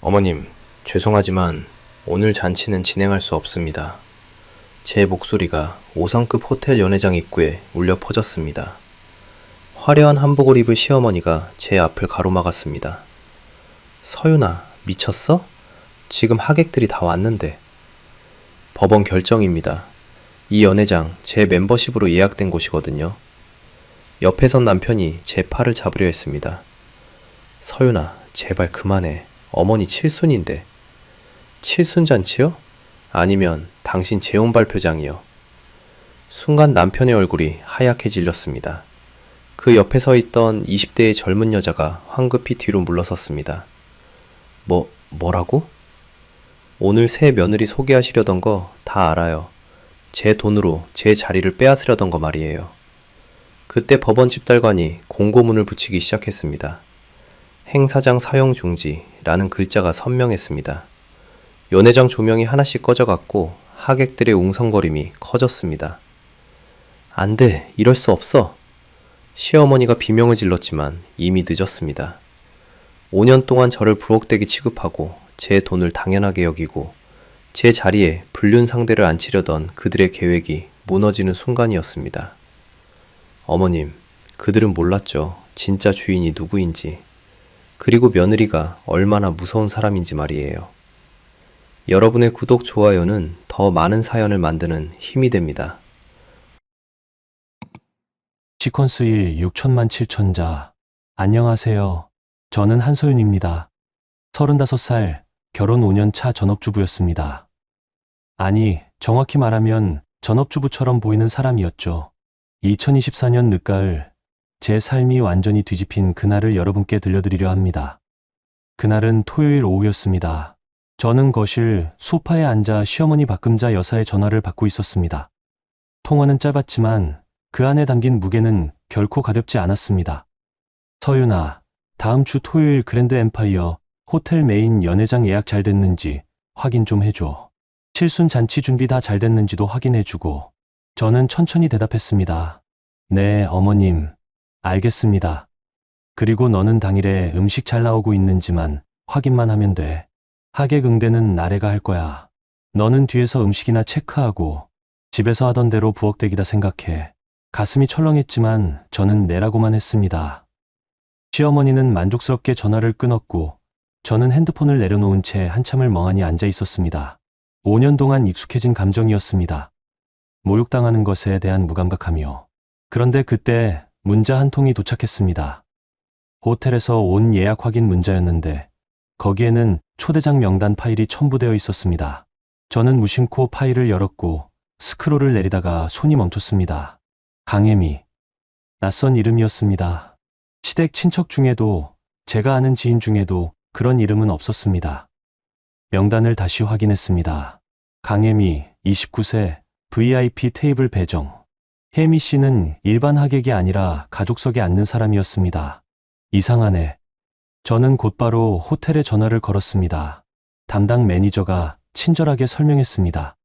어머님, 죄송하지만 오늘 잔치는 진행할 수 없습니다. 제 목소리가 5성급 호텔 연회장 입구에 울려 퍼졌습니다. 화려한 한복을 입은 시어머니가 제 앞을 가로막았습니다. 서윤아, 미쳤어? 지금 하객들이 다 왔는데. 법원 결정입니다. 이 연회장 제 멤버십으로 예약된 곳이거든요. 옆에 선 남편이 제 팔을 잡으려 했습니다. 서윤아, 제발 그만해. 어머니 칠순인데. 칠순잔치요? 아니면 당신 재혼 발표장이요. 순간 남편의 얼굴이 하얗게 질렸습니다. 그 옆에 서 있던 20대의 젊은 여자가 황급히 뒤로 물러섰습니다. 뭐라고? 오늘 새 며느리 소개하시려던 거 다 알아요. 제 돈으로 제 자리를 빼앗으려던 거 말이에요. 그때 법원 집달관이 공고문을 붙이기 시작했습니다. 행사장 사용 중지라는 글자가 선명했습니다. 연회장 조명이 하나씩 꺼져갔고 하객들의 웅성거림이 커졌습니다. 안 돼, 이럴 수 없어. 시어머니가 비명을 질렀지만 이미 늦었습니다. 5년 동안 저를 부엌대기 취급하고 제 돈을 당연하게 여기고 제 자리에 불륜 상대를 앉히려던 그들의 계획이 무너지는 순간이었습니다. 어머님, 그들은 몰랐죠. 진짜 주인이 누구인지. 그리고 며느리가 얼마나 무서운 사람인지 말이에요. 여러분의 구독, 좋아요는 더 많은 사연을 만드는 힘이 됩니다. 시퀀스 1 6천만 7천자. 안녕하세요. 저는 한소윤입니다. 35살, 결혼 5년 차 전업주부였습니다. 아니, 정확히 말하면 전업주부처럼 보이는 사람이었죠. 2024년 늦가을, 제 삶이 완전히 뒤집힌 그날을 여러분께 들려드리려 합니다. 그날은 토요일 오후였습니다. 저는 거실 소파에 앉아 시어머니 박금자 여사의 전화를 받고 있었습니다. 통화는 짧았지만 그 안에 담긴 무게는 결코 가볍지 않았습니다. 서윤아, 다음 주 토요일 그랜드 엠파이어 호텔 메인 연회장 예약 잘 됐는지 확인 좀 해줘. 칠순 잔치 준비 다 잘 됐는지도 확인해주고. 저는 천천히 대답했습니다. 네, 어머님. 알겠습니다. 그리고 너는 당일에 음식 잘 나오고 있는지만 확인만 하면 돼. 하객 응대는 나래가 할 거야. 너는 뒤에서 음식이나 체크하고 집에서 하던 대로 부엌대기다 생각해. 가슴이 철렁했지만 저는 내라고만 했습니다. 시어머니는 만족스럽게 전화를 끊었고 저는 핸드폰을 내려놓은 채 한참을 멍하니 앉아 있었습니다. 5년 동안 익숙해진 감정이었습니다. 모욕당하는 것에 대한 무감각함이요. 그런데 그때 문자 한 통이 도착했습니다. 호텔에서 온 예약 확인 문자였는데 거기에는 초대장 명단 파일이 첨부되어 있었습니다. 저는 무심코 파일을 열었고 스크롤을 내리다가 손이 멈췄습니다. 강혜미. 낯선 이름이었습니다. 시댁 친척 중에도 제가 아는 지인 중에도 그런 이름은 없었습니다. 명단을 다시 확인했습니다. 강혜미, 29세, VIP 테이블 배정. 혜미 씨는 일반 하객이 아니라 가족석에 앉는 사람이었습니다. 이상하네. 저는 곧바로 호텔에 전화를 걸었습니다. 담당 매니저가 친절하게 설명했습니다.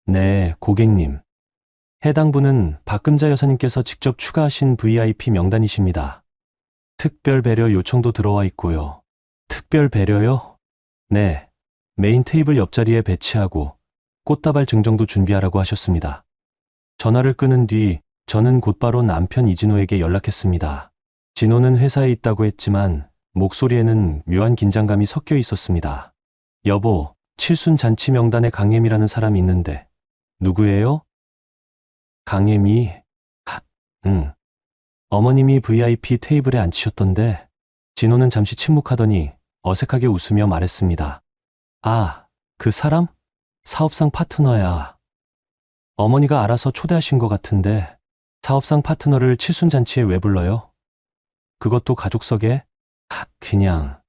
네, 고객님. 해당 분은 박금자 여사님께서 직접 추가하신 VIP 명단이십니다. 특별 배려 요청도 들어와 있고요. 특별 배려요? 네. 메인 테이블 옆자리에 배치하고 꽃다발 증정도 준비하라고 하셨습니다. 전화를 끊은 뒤 저는 곧바로 남편 이진호에게 연락했습니다. 진호는 회사에 있다고 했지만 목소리에는 묘한 긴장감이 섞여 있었습니다. 여보, 칠순 잔치 명단에 강혜미라는 사람이 있는데 누구예요? 강혜미? 응. 어머님이 VIP 테이블에 앉히셨던데. 진호는 잠시 침묵하더니 어색하게 웃으며 말했습니다. 아, 그 사람? 사업상 파트너야. 어머니가 알아서 초대하신 것 같은데 사업상 파트너를 칠순잔치에 왜 불러요? 그것도 가족석에? 그냥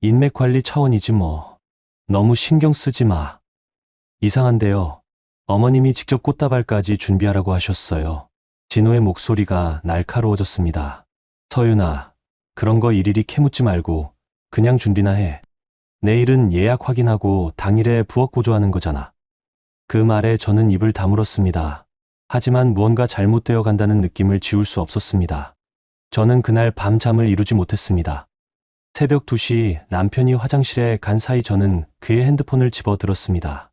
인맥 관리 차원이지 뭐. 너무 신경 쓰지 마. 이상한데요. 어머님이 직접 꽃다발까지 준비하라고 하셨어요. 진호의 목소리가 날카로워졌습니다. 서윤아, 그런 거 일일이 캐묻지 말고 그냥 준비나 해. 내일은 예약 확인하고 당일에 부엌 고조하는 거잖아. 그 말에 저는 입을 다물었습니다. 하지만 무언가 잘못되어 간다는 느낌을 지울 수 없었습니다. 저는 그날 밤 잠을 이루지 못했습니다. 새벽 2시 남편이 화장실에 간 사이 저는 그의 핸드폰을 집어 들었습니다.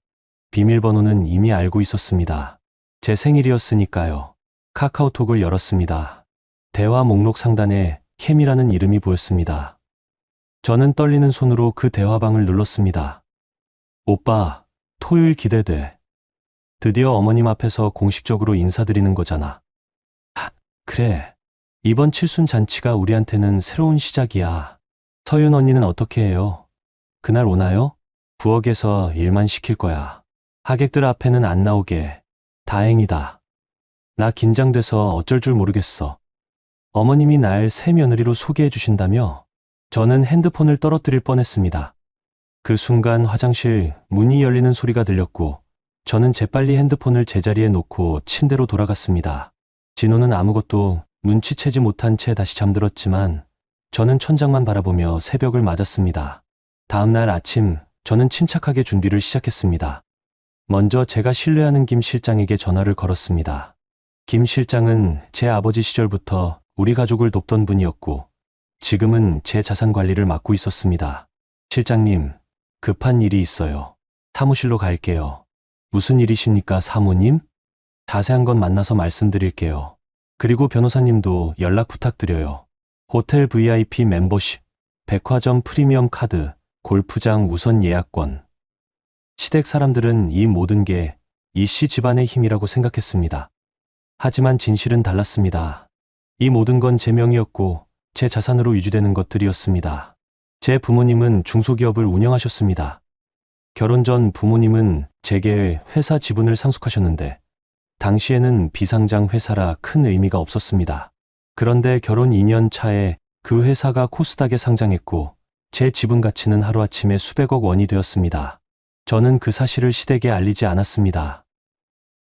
비밀번호는 이미 알고 있었습니다. 제 생일이었으니까요. 카카오톡을 열었습니다. 대화 목록 상단에 캠이라는 이름이 보였습니다. 저는 떨리는 손으로 그 대화방을 눌렀습니다. 오빠, 토요일 기대돼. 드디어 어머님 앞에서 공식적으로 인사드리는 거잖아. 그래. 이번 칠순 잔치가 우리한테는 새로운 시작이야. 서윤 언니는 어떻게 해요? 그날 오나요? 부엌에서 일만 시킬 거야. 하객들 앞에는 안 나오게. 다행이다. 나 긴장돼서 어쩔 줄 모르겠어. 어머님이 날 새 며느리로 소개해 주신다며? 저는 핸드폰을 떨어뜨릴 뻔했습니다. 그 순간 화장실 문이 열리는 소리가 들렸고 저는 재빨리 핸드폰을 제자리에 놓고 침대로 돌아갔습니다. 진호는 아무것도 눈치채지 못한 채 다시 잠들었지만 저는 천장만 바라보며 새벽을 맞았습니다. 다음 날 아침 저는 침착하게 준비를 시작했습니다. 먼저 제가 신뢰하는 김 실장에게 전화를 걸었습니다. 김 실장은 제 아버지 시절부터 우리 가족을 돕던 분이었고 지금은 제 자산 관리를 맡고 있었습니다. 실장님, 급한 일이 있어요. 사무실로 갈게요. 무슨 일이십니까, 사모님? 자세한 건 만나서 말씀드릴게요. 그리고 변호사님도 연락 부탁드려요. 호텔 VIP 멤버십, 백화점 프리미엄 카드, 골프장 우선 예약권. 시댁 사람들은 이 모든 게 이 씨 집안의 힘이라고 생각했습니다. 하지만 진실은 달랐습니다. 이 모든 건 제 명의였고 제 자산으로 유지되는 것들이었습니다. 제 부모님은 중소기업을 운영하셨습니다. 결혼 전 부모님은 제게 회사 지분을 상속하셨는데 당시에는 비상장 회사라 큰 의미가 없었습니다. 그런데 결혼 2년 차에 그 회사가 코스닥에 상장했고 제 지분 가치는 하루아침에 수백억 원이 되었습니다. 저는 그 사실을 시댁에 알리지 않았습니다.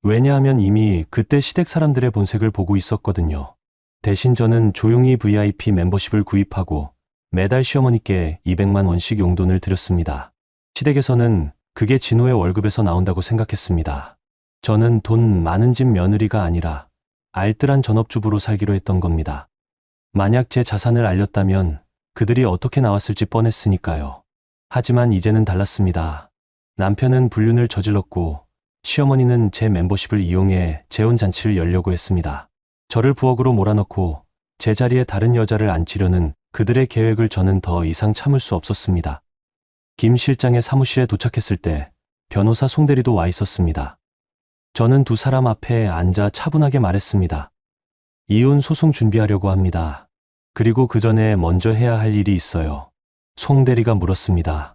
왜냐하면 이미 그때 시댁 사람들의 본색을 보고 있었거든요. 대신 저는 조용히 VIP 멤버십을 구입하고 매달 시어머니께 200만 원씩 용돈을 드렸습니다. 시댁에서는 그게 진호의 월급에서 나온다고 생각했습니다. 저는 돈 많은 집 며느리가 아니라 알뜰한 전업주부로 살기로 했던 겁니다. 만약 제 자산을 알렸다면 그들이 어떻게 나왔을지 뻔했으니까요. 하지만 이제는 달랐습니다. 남편은 불륜을 저질렀고 시어머니는 제 멤버십을 이용해 재혼잔치를 열려고 했습니다. 저를 부엌으로 몰아넣고 제 자리에 다른 여자를 앉히려는 그들의 계획을 저는 더 이상 참을 수 없었습니다. 김 실장의 사무실에 도착했을 때 변호사 송대리도 와 있었습니다. 저는 두 사람 앞에 앉아 차분하게 말했습니다. 이혼 소송 준비하려고 합니다. 그리고 그 전에 먼저 해야 할 일이 있어요. 송대리가 물었습니다.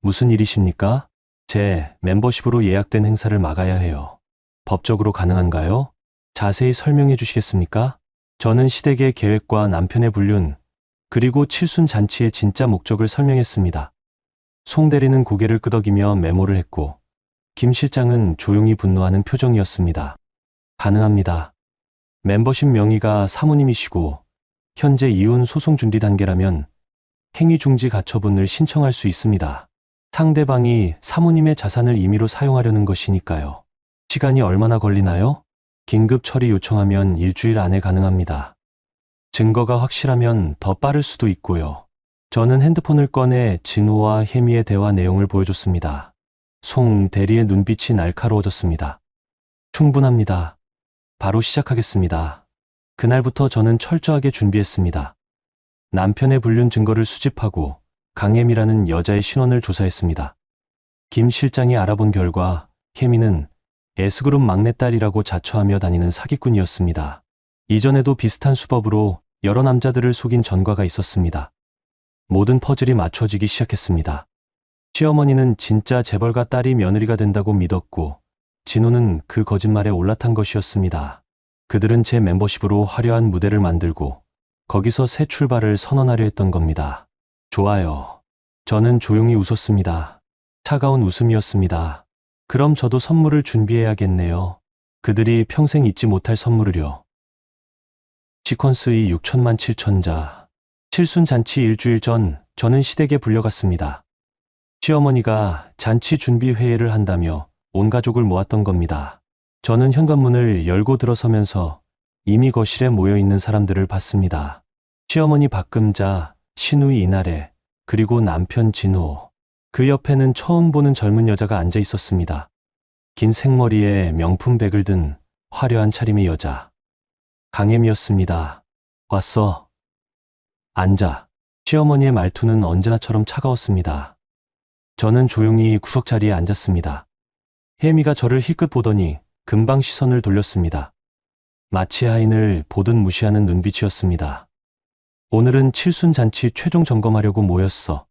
무슨 일이십니까? 제 멤버십으로 예약된 행사를 막아야 해요. 법적으로 가능한가요? 자세히 설명해 주시겠습니까? 저는 시댁의 계획과 남편의 불륜, 그리고 칠순 잔치의 진짜 목적을 설명했습니다. 송 대리는 고개를 끄덕이며 메모를 했고 김 실장은 조용히 분노하는 표정이었습니다. 가능합니다. 멤버십 명의가 사모님이시고 현재 이혼 소송 준비 단계라면 행위중지 가처분을 신청할 수 있습니다. 상대방이 사모님의 자산을 임의로 사용하려는 것이니까요. 시간이 얼마나 걸리나요? 긴급 처리 요청하면 일주일 안에 가능합니다. 증거가 확실하면 더 빠를 수도 있고요. 저는 핸드폰을 꺼내 진호와 혜미의 대화 내용을 보여줬습니다. 송 대리의 눈빛이 날카로워졌습니다. 충분합니다. 바로 시작하겠습니다. 그날부터 저는 철저하게 준비했습니다. 남편의 불륜 증거를 수집하고 강혜미라는 여자의 신원을 조사했습니다. 김 실장이 알아본 결과 혜미는 S그룹 막내딸이라고 자처하며 다니는 사기꾼이었습니다. 이전에도 비슷한 수법으로 여러 남자들을 속인 전과가 있었습니다. 모든 퍼즐이 맞춰지기 시작했습니다. 시어머니는 진짜 재벌가 딸이 며느리가 된다고 믿었고 진호는 그 거짓말에 올라탄 것이었습니다. 그들은 제 멤버십으로 화려한 무대를 만들고 거기서 새 출발을 선언하려 했던 겁니다. 좋아요. 저는 조용히 웃었습니다. 차가운 웃음이었습니다. 그럼 저도 선물을 준비해야겠네요. 그들이 평생 잊지 못할 선물을요. 시퀀스의 6천만 7천자. 칠순 잔치 일주일 전 저는 시댁에 불려갔습니다. 시어머니가 잔치 준비 회의를 한다며 온 가족을 모았던 겁니다. 저는 현관문을 열고 들어서면서 이미 거실에 모여있는 사람들을 봤습니다. 시어머니 박금자, 시누이 이나래, 그리고 남편 진호. 그 옆에는 처음 보는 젊은 여자가 앉아 있었습니다. 긴 생머리에 명품 백을 든 화려한 차림의 여자. 강혜미였습니다. 왔어. 앉아. 시어머니의 말투는 언제나처럼 차가웠습니다. 저는 조용히 구석 자리에 앉았습니다. 혜미가 저를 힐끗 보더니 금방 시선을 돌렸습니다. 마치 하인을 보듯 무시하는 눈빛이었습니다. 오늘은 칠순잔치 최종 점검하려고 모였어.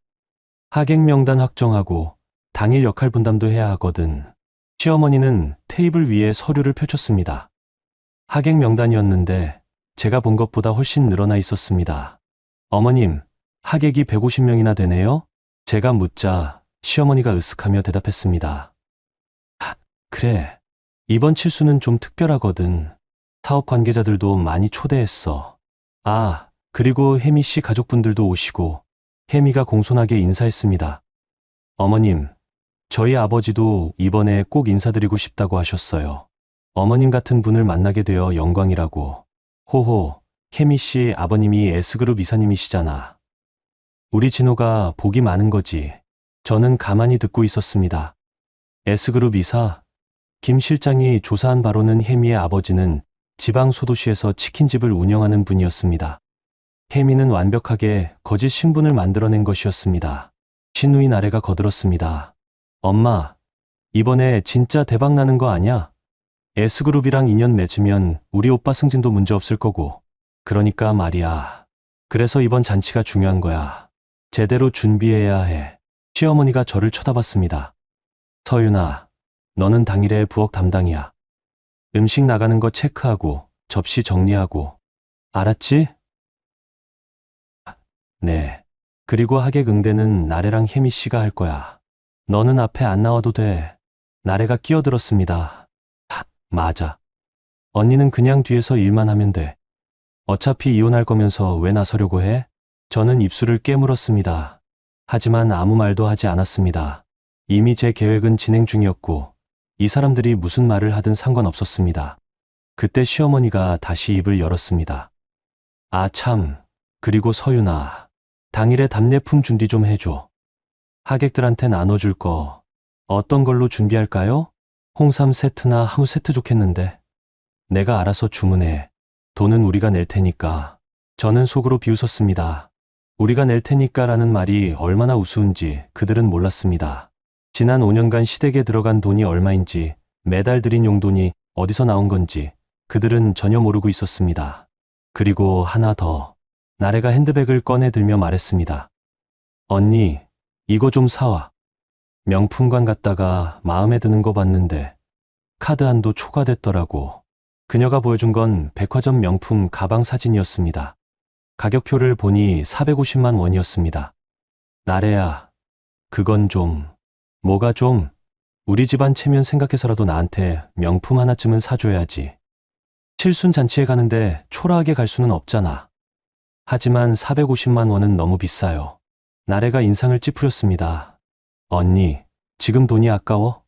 하객 명단 확정하고 당일 역할 분담도 해야 하거든. 시어머니는 테이블 위에 서류를 펼쳤습니다. 하객 명단이었는데 제가 본 것보다 훨씬 늘어나 있었습니다. 어머님, 하객이 150명이나 되네요? 제가 묻자 시어머니가 으쓱하며 대답했습니다. 그래. 이번 칠수는 좀 특별하거든. 사업 관계자들도 많이 초대했어. 아, 그리고 혜미 씨 가족분들도 오시고 혜미가 공손하게 인사했습니다. 어머님, 저희 아버지도 이번에 꼭 인사드리고 싶다고 하셨어요. 어머님 같은 분을 만나게 되어 영광이라고. 호호, 혜미 씨 아버님이 S그룹 이사님이시잖아. 우리 진호가 복이 많은 거지. 저는 가만히 듣고 있었습니다. S그룹 이사? 김 실장이 조사한 바로는 혜미의 아버지는 지방 소도시에서 치킨집을 운영하는 분이었습니다. 혜미는 완벽하게 거짓 신분을 만들어낸 것이었습니다. 신우이 나래가 거들었습니다. 엄마, 이번에 진짜 대박 나는 거 아냐? S그룹이랑 인연 맺으면 우리 오빠 승진도 문제 없을 거고. 그러니까 말이야. 그래서 이번 잔치가 중요한 거야. 제대로 준비해야 해. 시어머니가 저를 쳐다봤습니다. 서윤아, 너는 당일에 부엌 담당이야. 음식 나가는 거 체크하고 접시 정리하고. 알았지? 네. 그리고 하객 응대는 나래랑 혜미 씨가 할 거야. 너는 앞에 안 나와도 돼. 나래가 끼어들었습니다. 맞아. 언니는 그냥 뒤에서 일만 하면 돼. 어차피 이혼할 거면서 왜 나서려고 해? 저는 입술을 깨물었습니다. 하지만 아무 말도 하지 않았습니다. 이미 제 계획은 진행 중이었고 이 사람들이 무슨 말을 하든 상관없었습니다. 그때 시어머니가 다시 입을 열었습니다. 아 참, 그리고 서윤아, 당일에 답례품 준비 좀 해줘. 하객들한테 나눠줄 거 어떤 걸로 준비할까요? 홍삼 세트나 한우 세트 좋겠는데. 내가 알아서 주문해. 돈은 우리가 낼 테니까. 저는 속으로 비웃었습니다. 우리가 낼 테니까라는 말이 얼마나 우스운지 그들은 몰랐습니다. 지난 5년간 시댁에 들어간 돈이 얼마인지, 매달 들인 용돈이 어디서 나온 건지 그들은 전혀 모르고 있었습니다. 그리고 하나 더. 나래가 핸드백을 꺼내 들며 말했습니다. 언니, 이거 좀 사와. 명품관 갔다가 마음에 드는 거 봤는데 카드 한도 초과됐더라고. 그녀가 보여준 건 백화점 명품 가방 사진이었습니다. 가격표를 보니 450만 원이었습니다. 나래야, 그건 좀. 뭐가 좀? 우리 집안 체면 생각해서라도 나한테 명품 하나쯤은 사줘야지. 칠순 잔치에 가는데 초라하게 갈 수는 없잖아. 하지만 450만 원은 너무 비싸요. 나래가 인상을 찌푸렸습니다. 언니, 지금 돈이 아까워?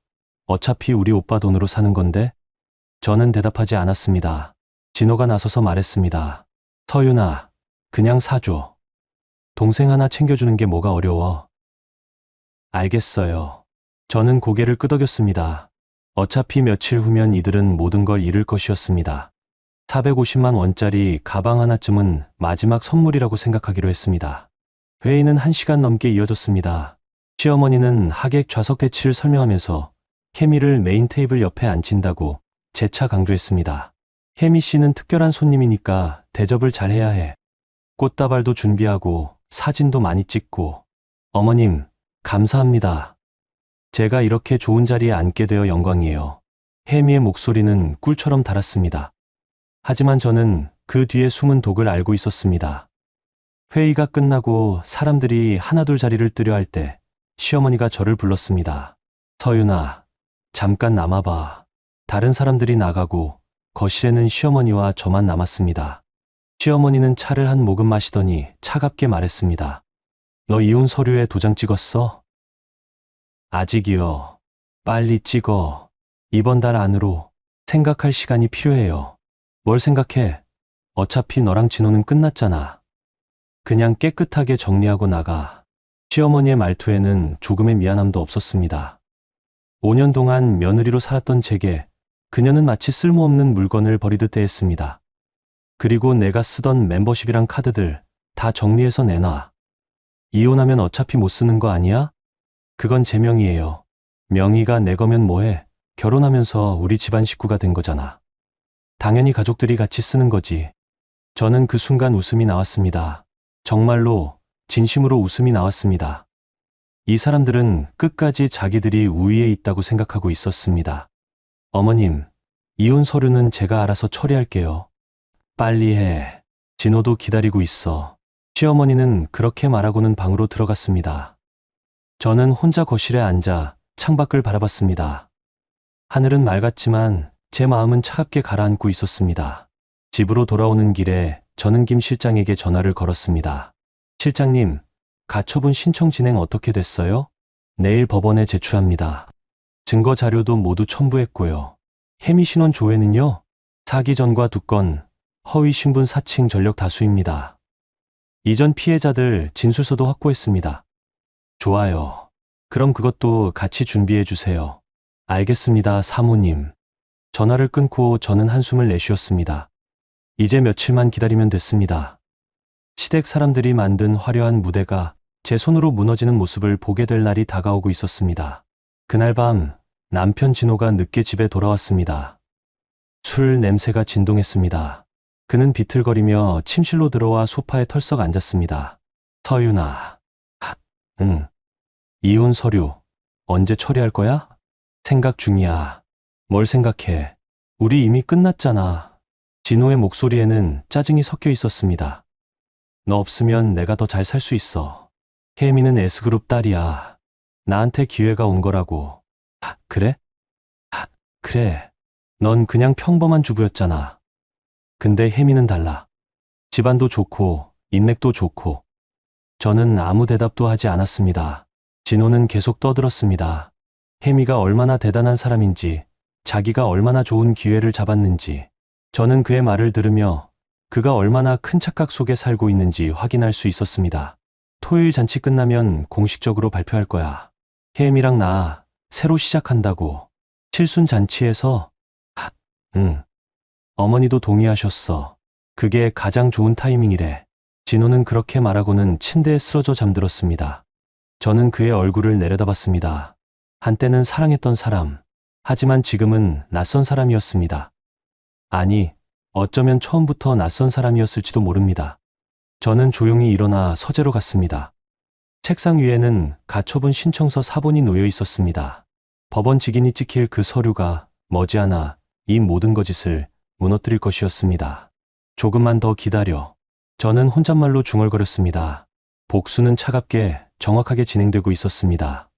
어차피 우리 오빠 돈으로 사는 건데? 저는 대답하지 않았습니다. 진호가 나서서 말했습니다. 서윤아, 그냥 사줘. 동생 하나 챙겨주는 게 뭐가 어려워. 알겠어요. 저는 고개를 끄덕였습니다. 어차피 며칠 후면 이들은 모든 걸 잃을 것이었습니다. 450만 원짜리 가방 하나쯤은 마지막 선물이라고 생각하기로 했습니다. 회의는 1시간 넘게 이어졌습니다. 시어머니는 하객 좌석 배치를 설명하면서 혜미를 메인 테이블 옆에 앉힌다고 재차 강조했습니다. 혜미 씨는 특별한 손님이니까 대접을 잘해야 해. 꽃다발도 준비하고 사진도 많이 찍고. 어머님, 감사합니다. 제가 이렇게 좋은 자리에 앉게 되어 영광이에요. 혜미의 목소리는 꿀처럼 달았습니다. 하지만 저는 그 뒤에 숨은 독을 알고 있었습니다. 회의가 끝나고 사람들이 하나둘 자리를 뜨려 할 때 시어머니가 저를 불렀습니다. 서윤아, 잠깐 남아봐. 다른 사람들이 나가고 거실에는 시어머니와 저만 남았습니다. 시어머니는 차를 한 모금 마시더니 차갑게 말했습니다. 너 이혼 서류에 도장 찍었어? 아직이요. 빨리 찍어. 이번 달 안으로. 생각할 시간이 필요해요. 뭘 생각해? 어차피 너랑 진호는 끝났잖아. 그냥 깨끗하게 정리하고 나가. 시어머니의 말투에는 조금의 미안함도 없었습니다. 5년 동안 며느리로 살았던 제게 그녀는 마치 쓸모없는 물건을 버리듯 대했습니다. 그리고 내가 쓰던 멤버십이랑 카드들 다 정리해서 내놔. 이혼하면 어차피 못 쓰는 거 아니야? 그건 제 명의예요. 명의가 내 거면 뭐해? 결혼하면서 우리 집안 식구가 된 거잖아. 당연히 가족들이 같이 쓰는 거지. 저는 그 순간 웃음이 나왔습니다. 정말로 진심으로 웃음이 나왔습니다. 이 사람들은 끝까지 자기들이 우위에 있다고 생각하고 있었습니다. 어머님, 이혼 서류는 제가 알아서 처리할게요. 빨리 해. 진호도 기다리고 있어. 시어머니는 그렇게 말하고는 방으로 들어갔습니다. 저는 혼자 거실에 앉아 창밖을 바라봤습니다. 하늘은 맑았지만 제 마음은 차갑게 가라앉고 있었습니다. 집으로 돌아오는 길에 저는 김 실장에게 전화를 걸었습니다. 실장님, 가처분 신청 진행 어떻게 됐어요? 내일 법원에 제출합니다. 증거 자료도 모두 첨부했고요. 혜미 신원 조회는요? 사기 전과 2건, 허위 신분 사칭 전력 다수입니다. 이전 피해자들 진술서도 확보했습니다. 좋아요. 그럼 그것도 같이 준비해 주세요. 알겠습니다, 사모님. 전화를 끊고 저는 한숨을 내쉬었습니다. 이제 며칠만 기다리면 됐습니다. 시댁 사람들이 만든 화려한 무대가 제 손으로 무너지는 모습을 보게 될 날이 다가오고 있었습니다. 그날 밤 남편 진호가 늦게 집에 돌아왔습니다. 술 냄새가 진동했습니다. 그는 비틀거리며 침실로 들어와 소파에 털썩 앉았습니다. 서윤아. 응. 이혼 서류 언제 처리할 거야? 생각 중이야. 뭘 생각해? 우리 이미 끝났잖아. 진호의 목소리에는 짜증이 섞여 있었습니다. 너 없으면 내가 더 잘 살 수 있어. 혜미는 S그룹 딸이야. 나한테 기회가 온 거라고. 그래? 그래. 넌 그냥 평범한 주부였잖아. 근데 혜미는 달라. 집안도 좋고 인맥도 좋고. 저는 아무 대답도 하지 않았습니다. 진호는 계속 떠들었습니다. 혜미가 얼마나 대단한 사람인지, 자기가 얼마나 좋은 기회를 잡았는지. 저는 그의 말을 들으며 그가 얼마나 큰 착각 속에 살고 있는지 확인할 수 있었습니다. 토요일 잔치 끝나면 공식적으로 발표할 거야. 혜미랑 나 새로 시작한다고. 칠순 잔치에서? 응. 어머니도 동의하셨어. 그게 가장 좋은 타이밍이래. 진호는 그렇게 말하고는 침대에 쓰러져 잠들었습니다. 저는 그의 얼굴을 내려다봤습니다. 한때는 사랑했던 사람, 하지만 지금은 낯선 사람이었습니다. 아니, 어쩌면 처음부터 낯선 사람이었을지도 모릅니다. 저는 조용히 일어나 서재로 갔습니다. 책상 위에는 가처분 신청서 사본이 놓여 있었습니다. 법원 직인이 찍힐 그 서류가 머지않아 이 모든 거짓을 무너뜨릴 것이었습니다. 조금만 더 기다려. 저는 혼잣말로 중얼거렸습니다. 복수는 차갑게 정확하게 진행되고 있었습니다.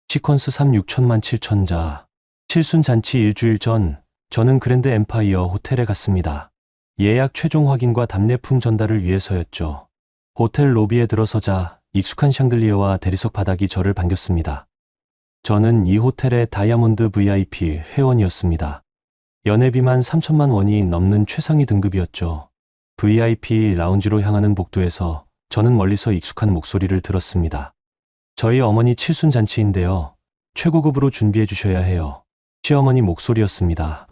시퀀스 3 6천만 7천자. 칠순 잔치 일주일 전 저는 그랜드 엠파이어 호텔에 갔습니다. 예약 최종 확인과 답례품 전달을 위해서였죠. 호텔 로비에 들어서자 익숙한 샹들리에와 대리석 바닥이 저를 반겼습니다. 저는 이 호텔의 다이아몬드 VIP 회원이었습니다. 연회비만 3천만 원이 넘는 최상위 등급이었죠. VIP 라운지로 향하는 복도에서 저는 멀리서 익숙한 목소리를 들었습니다. 저희 어머니 칠순 잔치인데요. 최고급으로 준비해 주셔야 해요. 시어머니 목소리였습니다.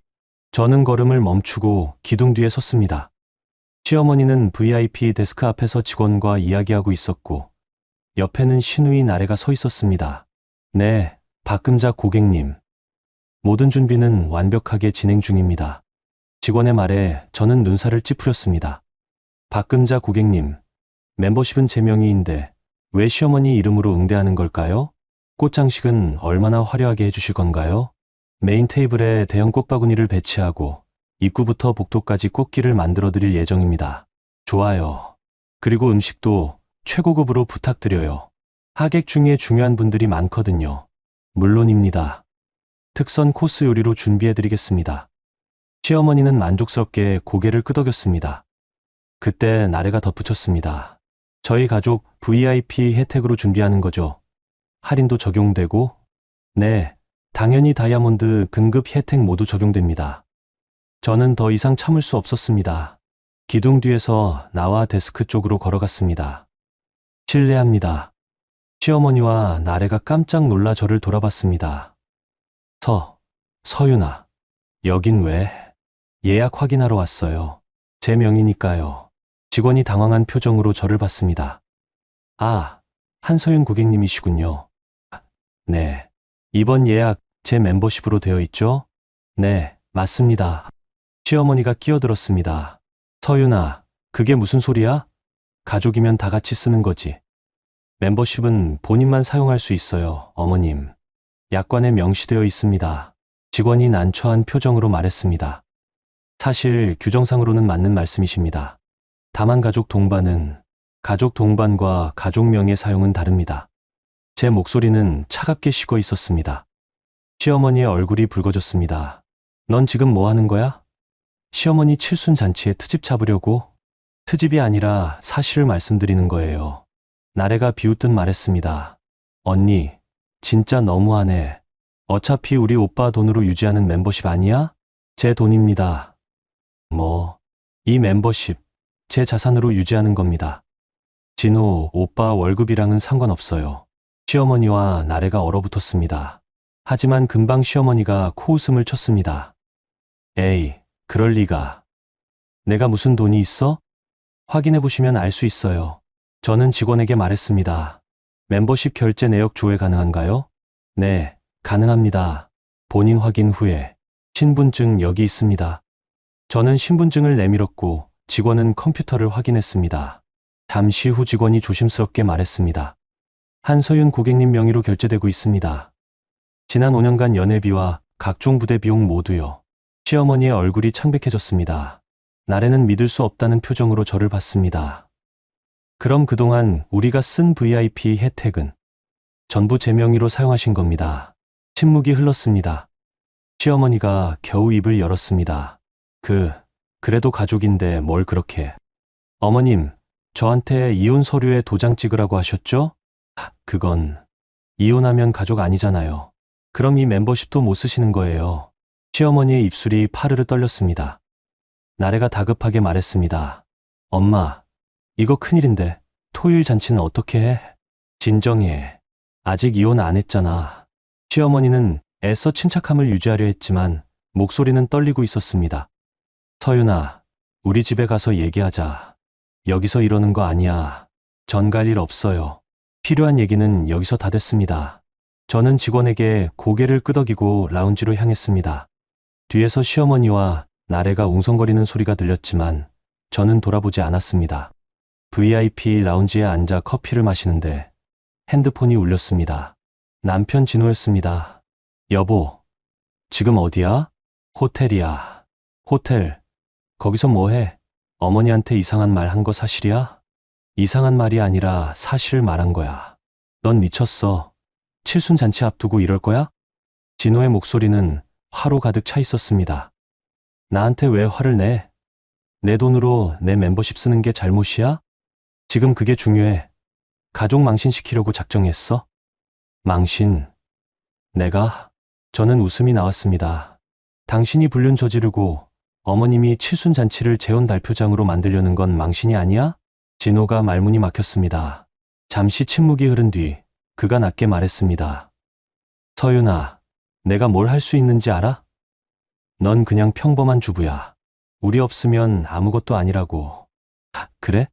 저는 걸음을 멈추고 기둥 뒤에 섰습니다. 시어머니는 VIP 데스크 앞에서 직원과 이야기하고 있었고 옆에는 신우인 아래가 서 있었습니다. 네, 박금자 고객님. 모든 준비는 완벽하게 진행 중입니다. 직원의 말에 저는 눈살을 찌푸렸습니다. 박금자 고객님, 멤버십은 제 명의인데 왜 시어머니 이름으로 응대하는 걸까요? 꽃장식은 얼마나 화려하게 해주실 건가요? 메인 테이블에 대형 꽃바구니를 배치하고 입구부터 복도까지 꽃길을 만들어 드릴 예정입니다. 좋아요. 그리고 음식도 최고급으로 부탁드려요. 하객 중에 중요한 분들이 많거든요. 물론입니다. 특선 코스 요리로 준비해 드리겠습니다. 시어머니는 만족스럽게 고개를 끄덕였습니다. 그때 나래가 덧붙였습니다. 저희 가족 VIP 혜택으로 준비하는 거죠. 할인도 적용되고? 네, 당연히 다이아몬드 등급 혜택 모두 적용됩니다. 저는 더 이상 참을 수 없었습니다. 기둥 뒤에서 나와 데스크 쪽으로 걸어갔습니다. 실례합니다. 시어머니와 나래가 깜짝 놀라 저를 돌아봤습니다. 서윤아, 여긴 왜? 예약 확인하러 왔어요. 제 명이니까요. 직원이 당황한 표정으로 저를 봤습니다. 아, 한서윤 고객님이시군요. 네. 이번 예약 제 멤버십으로 되어 있죠? 네, 맞습니다. 시어머니가 끼어들었습니다. 서윤아, 그게 무슨 소리야? 가족이면 다 같이 쓰는 거지. 멤버십은 본인만 사용할 수 있어요, 어머님. 약관에 명시되어 있습니다. 직원이 난처한 표정으로 말했습니다. 사실 규정상으로는 맞는 말씀이십니다. 다만 가족 동반과 가족명의 사용은 다릅니다. 제 목소리는 차갑게 식어 있었습니다. 시어머니의 얼굴이 붉어졌습니다. 넌 지금 뭐 하는 거야? 시어머니 칠순잔치에 트집 잡으려고? 트집이 아니라 사실을 말씀드리는 거예요. 나래가 비웃듯 말했습니다. 언니, 진짜 너무하네. 어차피 우리 오빠 돈으로 유지하는 멤버십 아니야? 제 돈입니다. 이 멤버십, 제 자산으로 유지하는 겁니다. 진호, 오빠 월급이랑은 상관없어요. 시어머니와 나래가 얼어붙었습니다. 하지만 금방 시어머니가 코웃음을 쳤습니다. 에이, 그럴 리가. 내가 무슨 돈이 있어? 확인해 보시면 알 수 있어요. 저는 직원에게 말했습니다. 멤버십 결제 내역 조회 가능한가요? 네, 가능합니다. 본인 확인 후에 신분증 여기 있습니다. 저는 신분증을 내밀었고 직원은 컴퓨터를 확인했습니다. 잠시 후 직원이 조심스럽게 말했습니다. 한서윤 고객님 명의로 결제되고 있습니다. 지난 5년간 연회비와 각종 부대 비용 모두요. 시어머니의 얼굴이 창백해졌습니다. 나래는 믿을 수 없다는 표정으로 저를 봤습니다. 그럼 그동안 우리가 쓴 VIP 혜택은 전부 제 명의로 사용하신 겁니다. 침묵이 흘렀습니다. 시어머니가 겨우 입을 열었습니다. 그래도 가족인데 뭘 그렇게. 어머님, 저한테 이혼 서류에 도장 찍으라고 하셨죠? 그건 이혼하면 가족 아니잖아요. 그럼 이 멤버십도 못 쓰시는 거예요. 시어머니의 입술이 파르르 떨렸습니다. 나래가 다급하게 말했습니다. 엄마, 이거 큰일인데 토요일 잔치는 어떻게 해? 진정해. 아직 이혼 안 했잖아. 시어머니는 애써 침착함을 유지하려 했지만 목소리는 떨리고 있었습니다. 서윤아, 우리 집에 가서 얘기하자. 여기서 이러는 거 아니야. 전 갈 일 없어요. 필요한 얘기는 여기서 다 됐습니다. 저는 직원에게 고개를 끄덕이고 라운지로 향했습니다. 뒤에서 시어머니와 나래가 웅성거리는 소리가 들렸지만 저는 돌아보지 않았습니다. VIP 라운지에 앉아 커피를 마시는데 핸드폰이 울렸습니다. 남편 진호였습니다. 여보, 지금 어디야? 호텔이야. 호텔. 거기서 뭐해? 어머니한테 이상한 말 한 거 사실이야? 이상한 말이 아니라 사실을 말한 거야. 넌 미쳤어. 칠순잔치 앞두고 이럴 거야? 진호의 목소리는 화로 가득 차 있었습니다. 나한테 왜 화를 내? 내 돈으로 내 멤버십 쓰는 게 잘못이야? 지금 그게 중요해. 가족 망신시키려고 작정했어? 망신. 내가? 저는 웃음이 나왔습니다. 당신이 불륜 저지르고 어머님이 칠순잔치를 재혼 발표장으로 만들려는 건 망신이 아니야? 진호가 말문이 막혔습니다. 잠시 침묵이 흐른 뒤 그가 낮게 말했습니다. 서윤아, 내가 뭘 할 수 있는지 알아? 넌 그냥 평범한 주부야. 우리 없으면 아무것도 아니라고. 그래?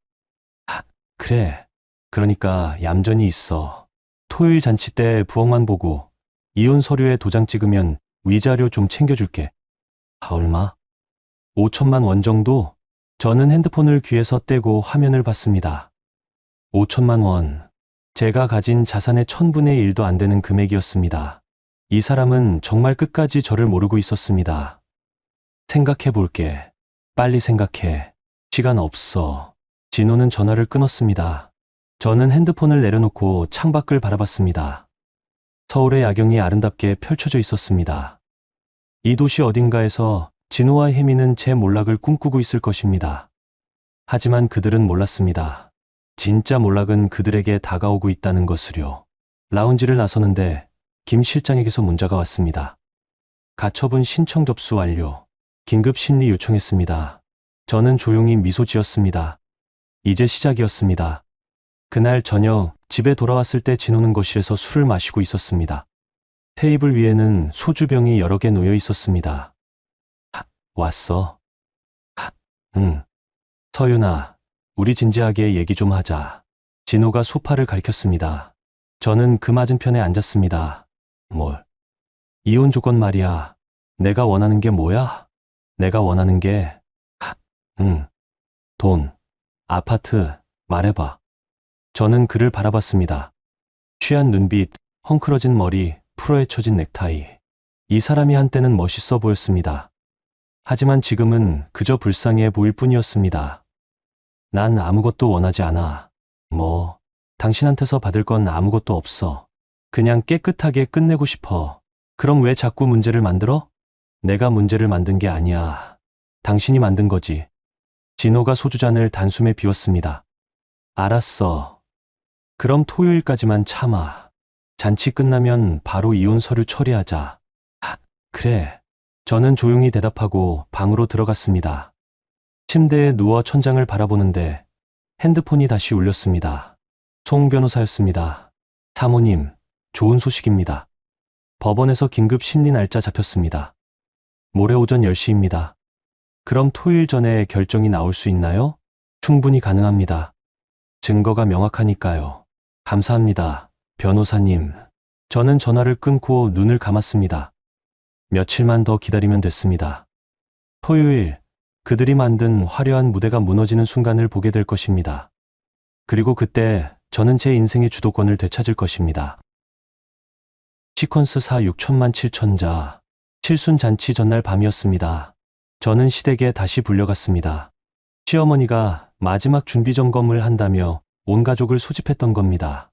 그래. 그러니까 얌전히 있어. 토요일 잔치 때 부엌만 보고 이혼 서류에 도장 찍으면 위자료 좀 챙겨줄게. 얼마? 5천만 원 정도? 저는 핸드폰을 귀에서 떼고 화면을 봤습니다. 5천만 원. 제가 가진 자산의 1000분의 1도 안 되는 금액이었습니다. 이 사람은 정말 끝까지 저를 모르고 있었습니다. 생각해 볼게. 빨리 생각해. 시간 없어. 진호는 전화를 끊었습니다. 저는 핸드폰을 내려놓고 창밖을 바라봤습니다. 서울의 야경이 아름답게 펼쳐져 있었습니다. 이 도시 어딘가에서 진호와 혜미는 제 몰락을 꿈꾸고 있을 것입니다. 하지만 그들은 몰랐습니다. 진짜 몰락은 그들에게 다가오고 있다는 것을요. 라운지를 나서는데 김 실장에게서 문자가 왔습니다. 가처분 신청 접수 완료. 긴급 심리 요청했습니다. 저는 조용히 미소 지었습니다. 이제 시작이었습니다. 그날 저녁 집에 돌아왔을 때 진호는 거실에서 술을 마시고 있었습니다. 테이블 위에는 소주병이 여러 개 놓여 있었습니다. 왔어. 응. 서윤아, 우리 진지하게 얘기 좀 하자. 진호가 소파를 가리켰습니다. 저는 그 맞은편에 앉았습니다. 뭘? 이혼 조건 말이야. 내가 원하는 게 뭐야? 내가 원하는 게, 응. 돈, 아파트, 말해봐. 저는 그를 바라봤습니다. 취한 눈빛, 헝클어진 머리, 풀어헤쳐진 넥타이. 이 사람이 한때는 멋있어 보였습니다. 하지만 지금은 그저 불쌍해 보일 뿐이었습니다. 난 아무것도 원하지 않아. 뭐, 당신한테서 받을 건 아무것도 없어. 그냥 깨끗하게 끝내고 싶어. 그럼 왜 자꾸 문제를 만들어? 내가 문제를 만든 게 아니야. 당신이 만든 거지. 진호가 소주잔을 단숨에 비웠습니다. 알았어. 그럼 토요일까지만 참아. 잔치 끝나면 바로 이혼 서류 처리하자. 그래. 저는 조용히 대답하고 방으로 들어갔습니다. 침대에 누워 천장을 바라보는데 핸드폰이 다시 울렸습니다. 송 변호사였습니다. 사모님, 좋은 소식입니다. 법원에서 긴급 심리 날짜 잡혔습니다. 모레 오전 10시입니다. 그럼 토요일 전에 결정이 나올 수 있나요? 충분히 가능합니다. 증거가 명확하니까요. 감사합니다, 변호사님. 저는 전화를 끊고 눈을 감았습니다. 며칠만 더 기다리면 됐습니다. 토요일, 그들이 만든 화려한 무대가 무너지는 순간을 보게 될 것입니다. 그리고 그때 저는 제 인생의 주도권을 되찾을 것입니다. 시퀀스 4 6천만 7천자. 칠순 잔치 전날 밤이었습니다. 저는 시댁에 다시 불려갔습니다. 시어머니가 마지막 준비 점검을 한다며 온 가족을 소집했던 겁니다.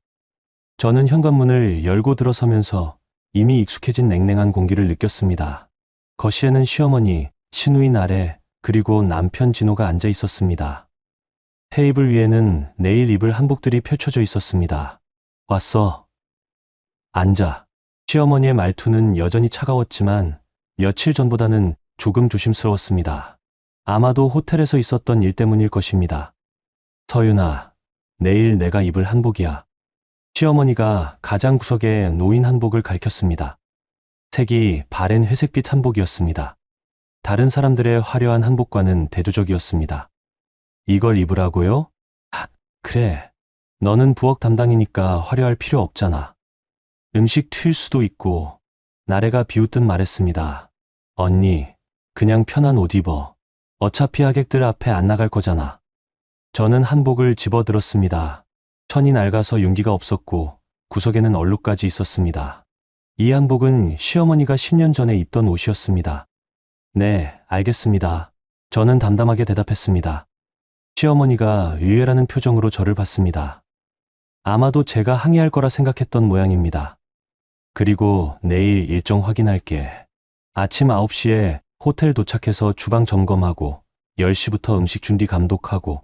저는 현관문을 열고 들어서면서 이미 익숙해진 냉랭한 공기를 느꼈습니다. 거실에는 시어머니, 시누이 나래, 그리고 남편 진호가 앉아 있었습니다. 테이블 위에는 내일 입을 한복들이 펼쳐져 있었습니다. 왔어. 앉아. 시어머니의 말투는 여전히 차가웠지만 며칠 전보다는 조금 조심스러웠습니다. 아마도 호텔에서 있었던 일 때문일 것입니다. 서윤아, 내일 내가 입을 한복이야. 시어머니가 가장 구석에 놓인 한복을 가리켰습니다. 색이 바랜 회색빛 한복이었습니다. 다른 사람들의 화려한 한복과는 대조적이었습니다. 이걸 입으라고요? 그래. 너는 부엌 담당이니까 화려할 필요 없잖아. 음식 튈 수도 있고. 나래가 비웃듯 말했습니다. 언니, 그냥 편한 옷 입어. 어차피 하객들 앞에 안 나갈 거잖아. 저는 한복을 집어들었습니다. 천이 낡아서 용기가 없었고 구석에는 얼룩까지 있었습니다. 이 한복은 시어머니가 10년 전에 입던 옷이었습니다. 네, 알겠습니다. 저는 담담하게 대답했습니다. 시어머니가 의외라는 표정으로 저를 봤습니다. 아마도 제가 항의할 거라 생각했던 모양입니다. 그리고 내일 일정 확인할게. 아침 9시에 호텔 도착해서 주방 점검하고 10시부터 음식 준비 감독하고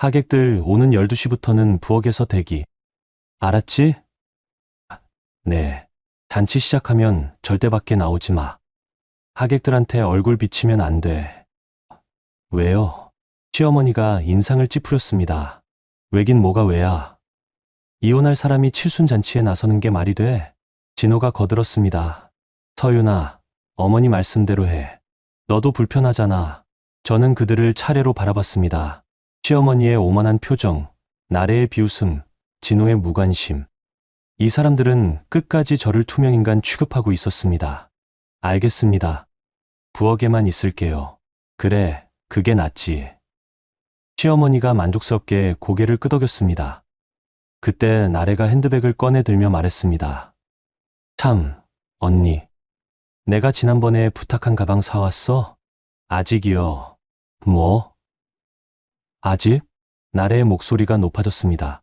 하객들 오는 12시부터는 부엌에서 대기. 알았지? 네. 잔치 시작하면 절대 밖에 나오지 마. 하객들한테 얼굴 비치면 안 돼. 왜요? 시어머니가 인상을 찌푸렸습니다. 왜긴 뭐가 왜야? 이혼할 사람이 칠순잔치에 나서는 게 말이 돼? 진호가 거들었습니다. 서윤아, 어머니 말씀대로 해. 너도 불편하잖아. 저는 그들을 차례로 바라봤습니다. 시어머니의 오만한 표정, 나래의 비웃음, 진호의 무관심. 이 사람들은 끝까지 저를 투명인간 취급하고 있었습니다. 알겠습니다. 부엌에만 있을게요. 그래, 그게 낫지. 시어머니가 만족스럽게 고개를 끄덕였습니다. 그때 나래가 핸드백을 꺼내 들며 말했습니다. 참, 언니. 내가 지난번에 부탁한 가방 사왔어? 아직이요. 뭐? 아직? 나래의 목소리가 높아졌습니다.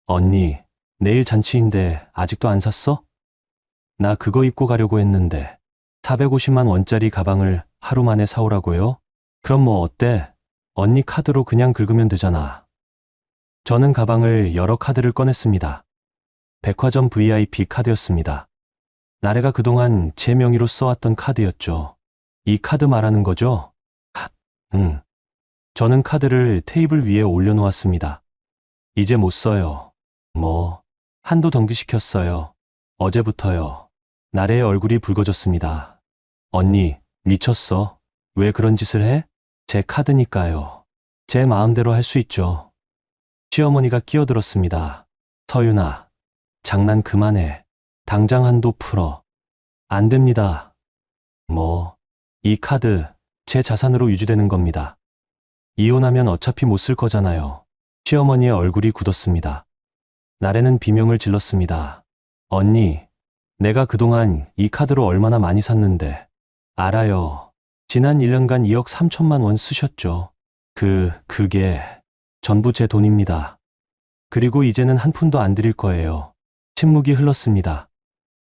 언니, 내일 잔치인데 아직도 안 샀어? 나 그거 입고 가려고 했는데 450만 원짜리 가방을 하루 만에 사오라고요? 그럼 뭐 어때? 언니 카드로 그냥 긁으면 되잖아. 저는 가방을 여러 카드를 꺼냈습니다. 백화점 VIP 카드였습니다. 나래가 그동안 제 명의로 써왔던 카드였죠. 이 카드 말하는 거죠? 응. 저는 카드를 테이블 위에 올려놓았습니다. 이제 못 써요. 한두 덩기 시켰어요. 어제부터요. 나래의 얼굴이 붉어졌습니다. 언니, 미쳤어. 왜 그런 짓을 해? 제 카드니까요. 제 마음대로 할 수 있죠. 시어머니가 끼어들었습니다. 서윤아, 장난 그만해. 당장 한도 풀어. 안 됩니다. 이 카드 제 자산으로 유지되는 겁니다. 이혼하면 어차피 못 쓸 거잖아요. 시어머니의 얼굴이 굳었습니다. 나래는 비명을 질렀습니다. 언니, 내가 그동안 이 카드로 얼마나 많이 샀는데. 알아요. 지난 1년간 2억 3천만 원 쓰셨죠. 그게 전부 제 돈입니다. 그리고 이제는 한 푼도 안 드릴 거예요. 침묵이 흘렀습니다.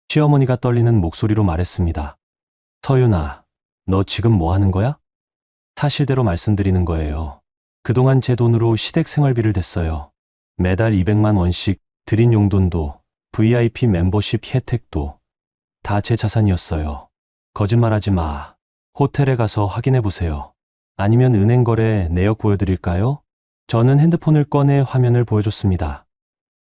시어머니가 떨리는 목소리로 말했습니다. 서윤아, 너 지금 뭐 하는 거야? 사실대로 말씀드리는 거예요. 그동안 제 돈으로 시댁 생활비를 댔어요. 매달 200만 원씩 드린 용돈도 VIP 멤버십 혜택도 다 제 자산이었어요. 거짓말하지 마. 호텔에 가서 확인해 보세요. 아니면 은행 거래 내역 보여드릴까요? 저는 핸드폰을 꺼내 화면을 보여줬습니다.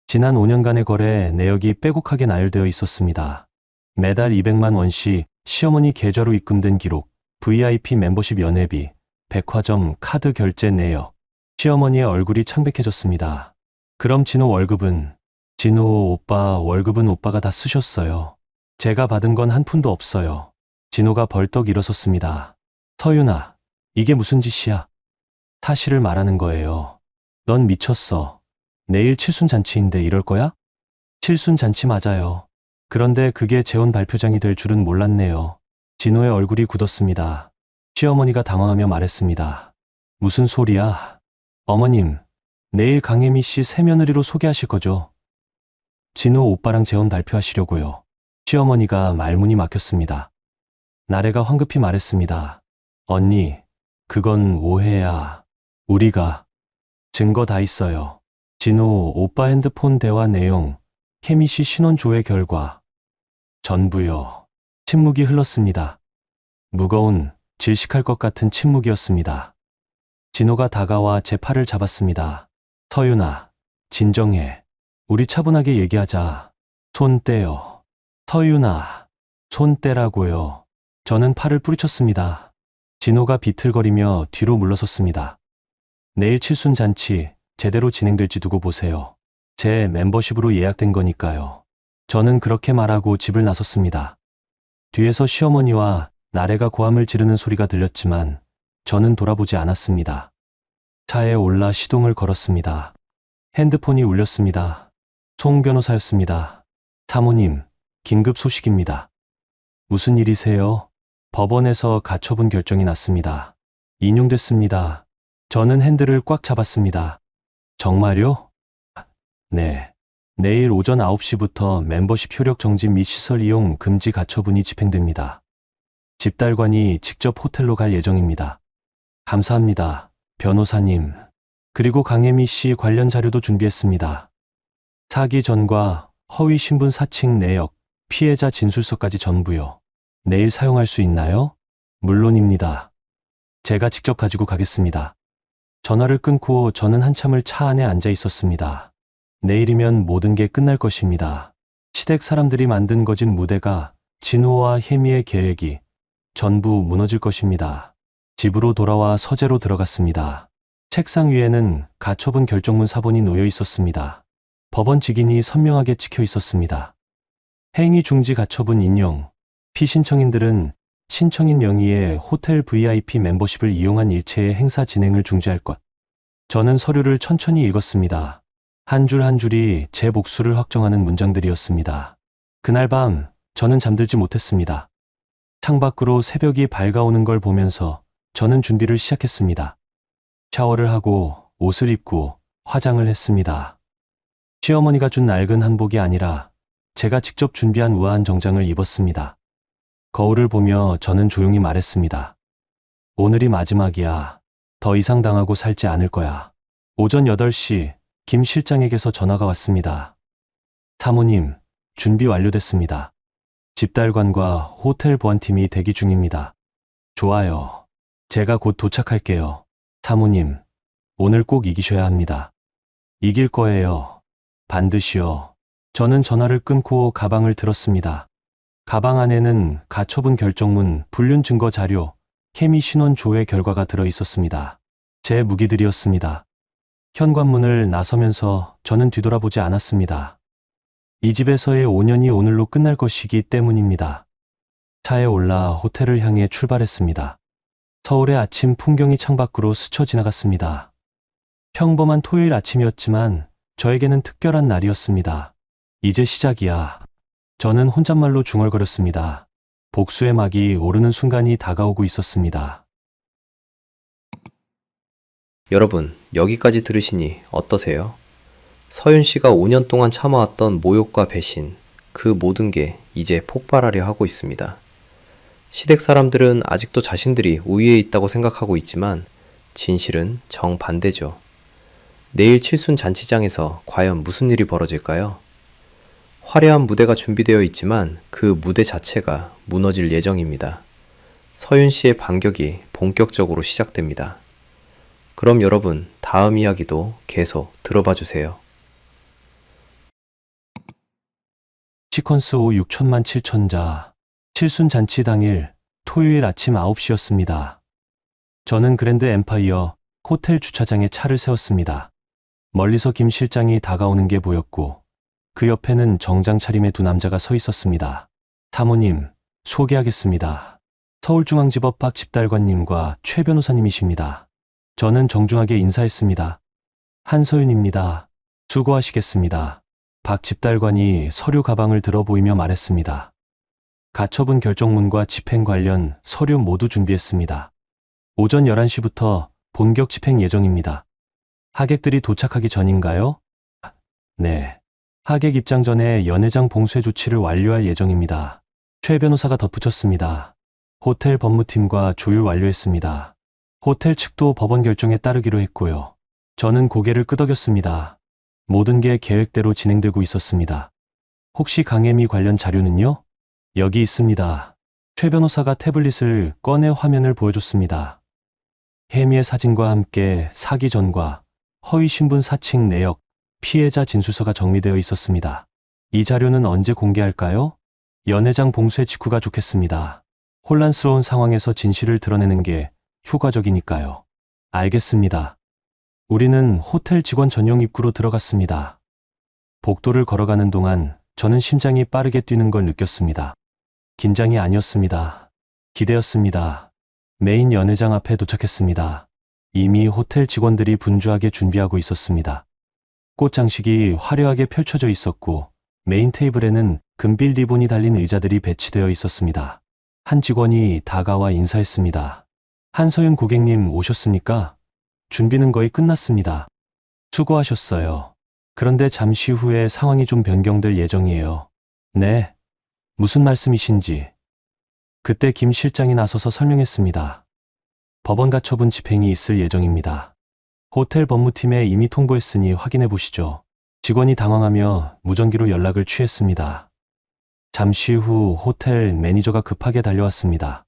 지난 5년간의 거래 내역이 빼곡하게 나열되어 있었습니다. 매달 200만 원씩 시어머니 계좌로 입금된 기록, VIP 멤버십 연회비, 백화점 카드 결제 내역. 시어머니의 얼굴이 창백해졌습니다. 그럼 진호 오빠 월급은 오빠가 다 쓰셨어요. 제가 받은 건 한 푼도 없어요. 진호가 벌떡 일어섰습니다. 서윤아, 이게 무슨 짓이야? 사실을 말하는 거예요. 넌 미쳤어. 내일 칠순잔치인데 이럴 거야? 칠순잔치 맞아요. 그런데 그게 재혼 발표장이 될 줄은 몰랐네요. 진호의 얼굴이 굳었습니다. 시어머니가 당황하며 말했습니다. 무슨 소리야? 어머님, 내일 강혜미 씨 새며느리로 소개하실 거죠? 진호 오빠랑 재혼 발표하시려고요. 시어머니가 말문이 막혔습니다. 나래가 황급히 말했습니다. 언니, 그건 오해야. 우리가 증거 다 있어요. 진호 오빠 핸드폰 대화 내용, 혜미 씨 신원 조회 결과. 전부요. 침묵이 흘렀습니다. 무거운, 질식할 것 같은 침묵이었습니다. 진호가 다가와 제 팔을 잡았습니다. 서윤아, 진정해. 우리 차분하게 얘기하자. 손 떼요. 서윤아, 손 떼라고요. 저는 팔을 뿌리쳤습니다. 진호가 비틀거리며 뒤로 물러섰습니다. 내일 칠순잔치 제대로 진행될지 두고 보세요. 제 멤버십으로 예약된 거니까요. 저는 그렇게 말하고 집을 나섰습니다. 뒤에서 시어머니와 나래가 고함을 지르는 소리가 들렸지만 저는 돌아보지 않았습니다. 차에 올라 시동을 걸었습니다. 핸드폰이 울렸습니다. 송 변호사였습니다. 사모님, 긴급 소식입니다. 무슨 일이세요? 법원에서 가처분 결정이 났습니다. 인용됐습니다. 저는 핸들을 꽉 잡았습니다. 정말요? 네. 내일 오전 9시부터 멤버십 효력 정지 및 시설 이용 금지 가처분이 집행됩니다. 집달관이 직접 호텔로 갈 예정입니다. 감사합니다, 변호사님. 그리고 강혜미 씨 관련 자료도 준비했습니다. 사기 전과 허위 신분 사칭 내역, 피해자 진술서까지 전부요. 내일 사용할 수 있나요? 물론입니다. 제가 직접 가지고 가겠습니다. 전화를 끊고 저는 한참을 차 안에 앉아 있었습니다. 내일이면 모든 게 끝날 것입니다. 시댁 사람들이 만든 거짓 무대가, 진호와 혜미의 계획이 전부 무너질 것입니다. 집으로 돌아와 서재로 들어갔습니다. 책상 위에는 가처분 결정문 사본이 놓여 있었습니다. 법원 직인이 선명하게 찍혀 있었습니다. 행위 중지 가처분 인용. 피신청인들은 신청인 명의의 호텔 VIP 멤버십을 이용한 일체의 행사 진행을 중지할 것. 저는 서류를 천천히 읽었습니다. 한 줄 한 줄이 제 복수를 확정하는 문장들이었습니다. 그날 밤 저는 잠들지 못했습니다. 창밖으로 새벽이 밝아오는 걸 보면서 저는 준비를 시작했습니다. 샤워를 하고 옷을 입고 화장을 했습니다. 시어머니가 준 낡은 한복이 아니라 제가 직접 준비한 우아한 정장을 입었습니다. 거울을 보며 저는 조용히 말했습니다. 오늘이 마지막이야. 더 이상 당하고 살지 않을 거야. 오전 8시 김 실장에게서 전화가 왔습니다. 사모님, 준비 완료됐습니다. 집달관과 호텔 보안팀이 대기 중입니다. 좋아요. 제가 곧 도착할게요. 사모님, 오늘 꼭 이기셔야 합니다. 이길 거예요. 반드시요. 저는 전화를 끊고 가방을 들었습니다. 가방 안에는 가처분 결정문, 불륜 증거 자료, 케미 신원 조회 결과가 들어 있었습니다. 제 무기들이었습니다. 현관문을 나서면서 저는 뒤돌아보지 않았습니다. 이 집에서의 5년이 오늘로 끝날 것이기 때문입니다. 차에 올라 호텔을 향해 출발했습니다. 서울의 아침 풍경이 창밖으로 스쳐 지나갔습니다. 평범한 토요일 아침이었지만 저에게는 특별한 날이었습니다. 이제 시작이야. 저는 혼잣말로 중얼거렸습니다. 복수의 막이 오르는 순간이 다가오고 있었습니다. 여러분, 여기까지 들으시니 어떠세요? 서윤 씨가 5년 동안 참아왔던 모욕과 배신, 그 모든 게 이제 폭발하려 하고 있습니다. 시댁 사람들은 아직도 자신들이 우위에 있다고 생각하고 있지만 진실은 정반대죠. 내일 칠순 잔치장에서 과연 무슨 일이 벌어질까요? 화려한 무대가 준비되어 있지만 그 무대 자체가 무너질 예정입니다. 서윤 씨의 반격이 본격적으로 시작됩니다. 그럼 여러분, 다음 이야기도 계속 들어봐 주세요. 시퀀스 5 6천만 7천자. 칠순 잔치 당일 토요일 아침 9시였습니다. 저는 그랜드 엠파이어 호텔 주차장에 차를 세웠습니다. 멀리서 김 실장이 다가오는 게 보였고 그 옆에는 정장 차림의 두 남자가 서 있었습니다. 사모님, 소개하겠습니다. 서울중앙지법 박 집달관님과 최 변호사님이십니다. 저는 정중하게 인사했습니다. 한서윤입니다. 수고하시겠습니다. 박 집달관이 서류 가방을 들어 보이며 말했습니다. 가처분 결정문과 집행 관련 서류 모두 준비했습니다. 오전 11시부터 본격 집행 예정입니다. 하객들이 도착하기 전인가요? 네. 하객 입장 전에 연회장 봉쇄 조치를 완료할 예정입니다. 최 변호사가 덧붙였습니다. 호텔 법무팀과 조율 완료했습니다. 호텔 측도 법원 결정에 따르기로 했고요. 저는 고개를 끄덕였습니다. 모든 게 계획대로 진행되고 있었습니다. 혹시 강혜미 관련 자료는요? 여기 있습니다. 최 변호사가 태블릿을 꺼내 화면을 보여줬습니다. 혜미의 사진과 함께 사기 전과 허위 신분 사칭 내역, 피해자 진술서가 정리되어 있었습니다. 이 자료는 언제 공개할까요? 연회장 봉쇄 직후가 좋겠습니다. 혼란스러운 상황에서 진실을 드러내는 게 효과적이니까요. 알겠습니다. 우리는 호텔 직원 전용 입구로 들어갔습니다. 복도를 걸어가는 동안 저는 심장이 빠르게 뛰는 걸 느꼈습니다. 긴장이 아니었습니다. 기대였습니다. 메인 연회장 앞에 도착했습니다. 이미 호텔 직원들이 분주하게 준비하고 있었습니다. 꽃 장식이 화려하게 펼쳐져 있었고 메인 테이블에는 금빛 리본이 달린 의자들이 배치되어 있었습니다. 한 직원이 다가와 인사했습니다. 한서윤 고객님 오셨습니까? 준비는 거의 끝났습니다. 수고하셨어요. 그런데 잠시 후에 상황이 좀 변경될 예정이에요. 네. 무슨 말씀이신지. 그때 김 실장이 나서서 설명했습니다. 법원 가처분 집행이 있을 예정입니다. 호텔 법무팀에 이미 통보했으니 확인해 보시죠. 직원이 당황하며 무전기로 연락을 취했습니다. 잠시 후 호텔 매니저가 급하게 달려왔습니다.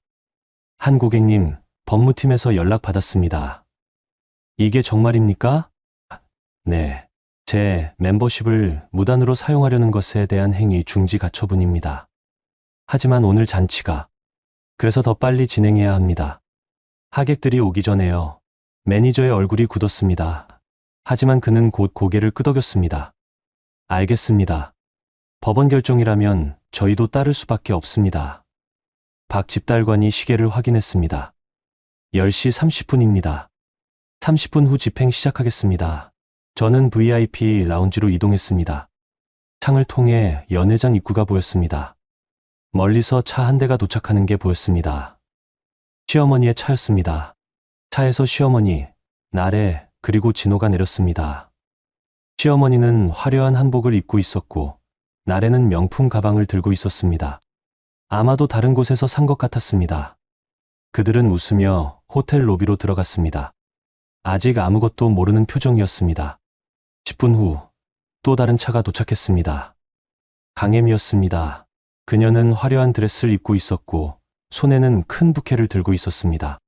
한 고객님, 법무팀에서 연락 받았습니다. 이게 정말입니까? 네. 제 멤버십을 무단으로 사용하려는 것에 대한 행위 중지 가처분입니다. 하지만 오늘 잔치가 그래서 더 빨리 진행해야 합니다. 하객들이 오기 전에요. 매니저의 얼굴이 굳었습니다. 하지만 그는 곧 고개를 끄덕였습니다. 알겠습니다. 법원 결정이라면 저희도 따를 수밖에 없습니다. 박 집달관이 시계를 확인했습니다. 10시 30분입니다. 30분 후 집행 시작하겠습니다. 저는 VIP 라운지로 이동했습니다. 창을 통해 연회장 입구가 보였습니다. 멀리서 차 한 대가 도착하는 게 보였습니다. 시어머니의 차였습니다. 차에서 시어머니, 나래, 그리고 진호가 내렸습니다. 시어머니는 화려한 한복을 입고 있었고 나래는 명품 가방을 들고 있었습니다. 아마도 다른 곳에서 산 것 같았습니다. 그들은 웃으며 호텔 로비로 들어갔습니다. 아직 아무것도 모르는 표정이었습니다. 10분 후 또 다른 차가 도착했습니다. 강혜미였습니다. 그녀는 화려한 드레스를 입고 있었고 손에는 큰 부케를 들고 있었습니다.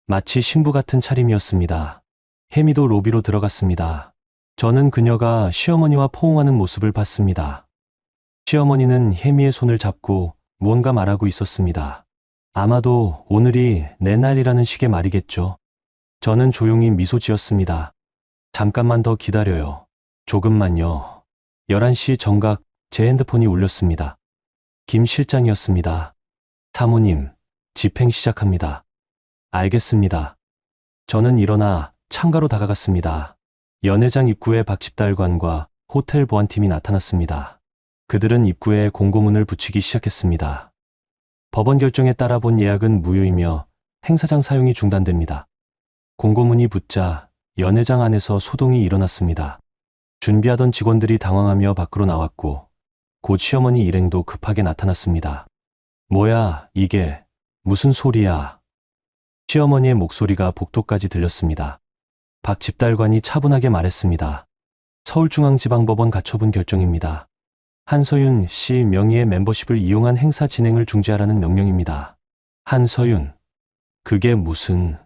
마치 신부 같은 차림이었습니다. 혜미도 로비로 들어갔습니다. 저는 그녀가 시어머니와 포옹하는 모습을 봤습니다. 시어머니는 혜미의 손을 잡고 무언가 말하고 있었습니다. 아마도 오늘이 내 날이라는 식의 말이겠죠. 저는 조용히 미소 지었습니다. 잠깐만 더 기다려요. 조금만요. 11시 정각 제 핸드폰이 울렸습니다. 김 실장이었습니다. 사모님, 집행 시작합니다. 알겠습니다. 저는 일어나 창가로 다가갔습니다. 연회장 입구에 박집달관과 호텔 보안팀이 나타났습니다. 그들은 입구에 공고문을 붙이기 시작했습니다. 법원 결정에 따라 본 예약은 무효이며 행사장 사용이 중단됩니다. 공고문이 붙자 연회장 안에서 소동이 일어났습니다. 준비하던 직원들이 당황하며 밖으로 나왔고 곧 시어머니 일행도 급하게 나타났습니다. 뭐야, 이게 무슨 소리야? 시어머니의 목소리가 복도까지 들렸습니다. 박 집달관이 차분하게 말했습니다. 서울중앙지방법원 가처분 결정입니다. 한서윤 씨 명의의 멤버십을 이용한 행사 진행을 중지하라는 명령입니다. 한서윤, 그게 무슨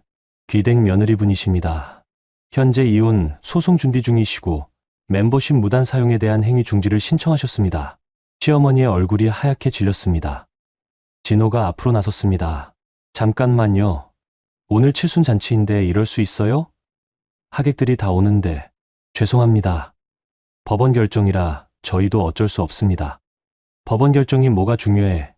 귀댁 며느리분이십니다. 현재 이혼 소송 준비 중이시고 멤버십 무단 사용에 대한 행위 중지를 신청하셨습니다. 시어머니의 얼굴이 하얗게 질렸습니다. 진호가 앞으로 나섰습니다. 잠깐만요. 오늘 칠순잔치인데 이럴 수 있어요? 하객들이 다 오는데. 죄송합니다. 법원 결정이라 저희도 어쩔 수 없습니다. 법원 결정이 뭐가 중요해?